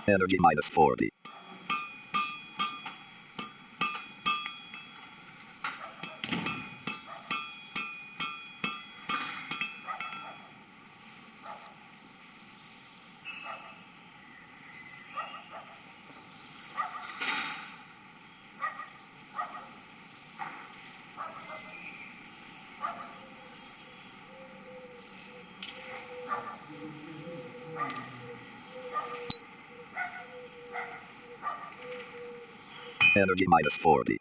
S1: Energy minus 40. Energy minus 40.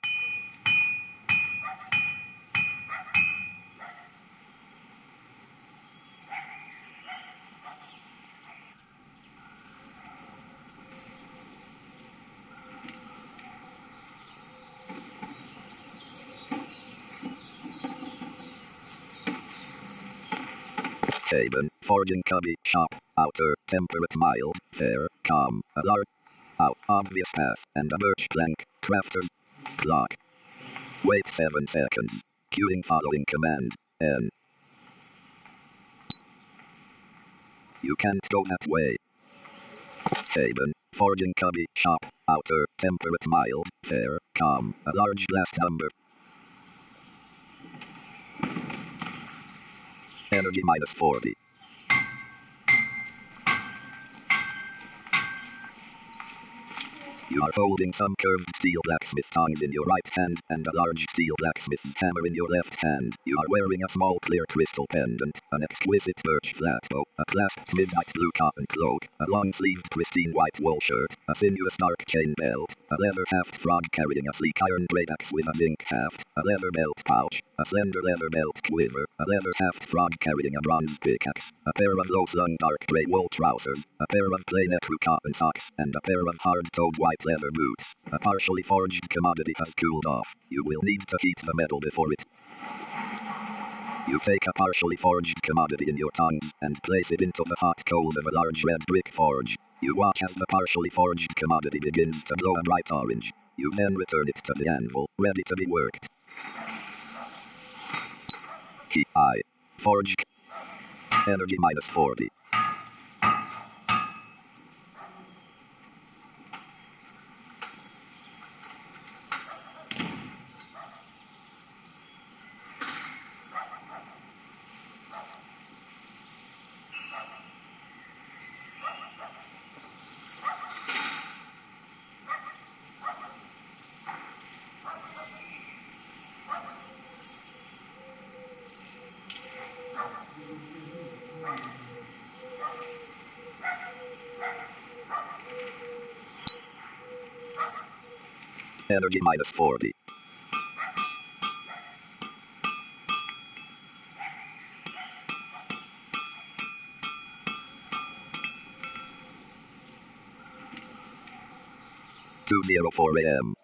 S1: Haven, foraging cubby, shop, outer, temperate, mild, fair, calm, a large, out, obvious path, and a birch plank, crafters, clock. Wait 7 seconds. Queuing following command, N. You can't go that way. Haven, foraging cubby, shop, outer, temperate, mild, fair, calm, a large blast number. Energy minus 40. You are holding some curved steel blacksmith tongs in your right hand and a large steel blacksmith's hammer in your left hand. You are wearing a small clear crystal pendant, an exquisite birch flat bow, a clasped midnight blue cotton cloak, a long-sleeved pristine white wool shirt, a sinuous dark chain belt, a leather haft frog carrying a sleek iron great axe with a zinc haft, a leather belt pouch, a slender leather belt quiver, a leather haft frog carrying a bronze pickaxe, a pair of low-slung dark gray wool trousers, a pair of plain ecru cotton socks, and a pair of hard-toed white leather boots. A partially forged commodity has cooled off. You will need to heat the metal before it. You take a partially forged commodity in your tongs and place it into the hot coals of a large red brick forge. You watch as the partially forged commodity begins to glow a bright orange. You then return it to the anvil, ready to be worked. I. Forged. Energy minus 40. Energy minus 40. Two 04 AM.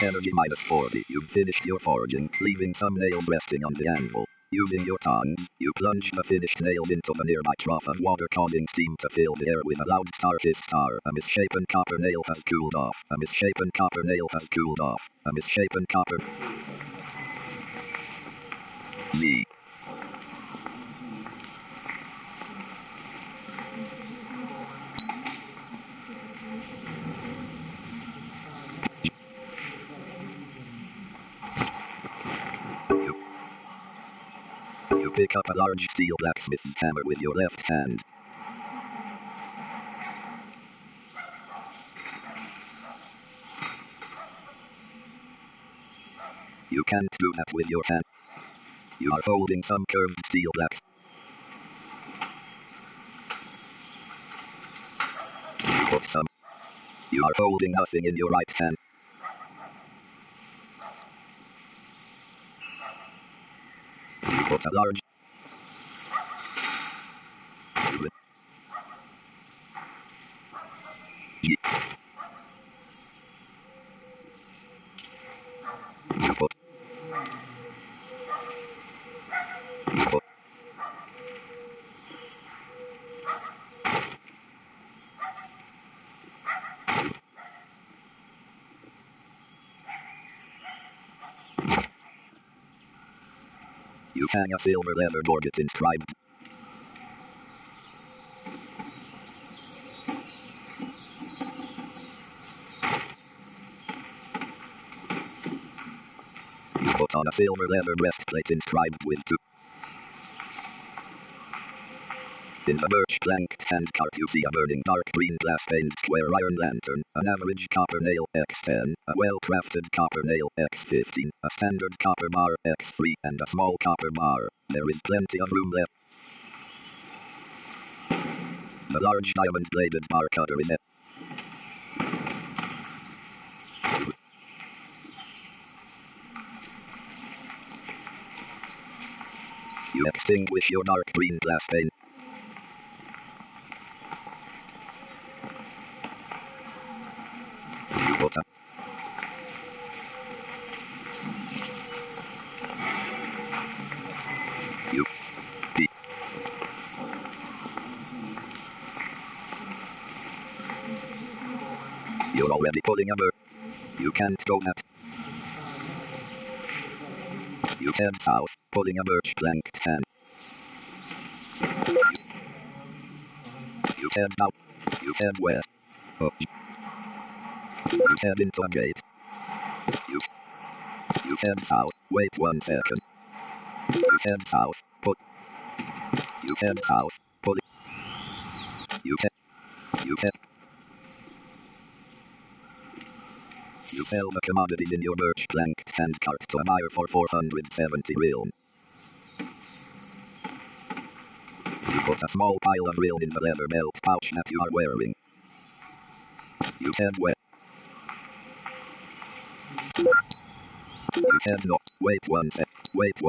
S1: Energy minus 40. You've finished your foraging, leaving some nails resting on the anvil. Using your tongs, you plunge the finished nails into the nearby trough of water, causing steam to fill the air with a loud star hiss star. A misshapen copper nail has cooled off. A misshapen copper nail has cooled off. A misshapen copper... Z. You pick up a large steel blacksmith's hammer with your left hand. You can't do that with your hand. You are holding some curved steel blacks. You put some. You are holding nothing in your right hand. You put a large. You put. You put. You hang a silver leather gorget inscribed. You put on a silver leather breastplate inscribed with 2. In the birch planked handcart you see a burning dark green glass stained square iron lantern, an average copper nail X10, a well-crafted copper nail X15, a standard copper bar X3 and a small copper bar. There is plenty of room left. The large diamond-bladed bar cutter is it. You extinguish your dark green glass stain. You put a. You. P. You're already pulling a bird. You can't go that. You head south, pulling a birch planked hand. You head out. You head west. Oh. You head into a gate. You head south. Wait 1 second. You head south. Put. You head south. Pull it. You head. You head. You sell the commodities in your birch planked handcart to a buyer for 470 real. You put a small pile of real in the leather belt pouch that you are wearing. You head west. You head north. Wait 1 sec. Wait 1.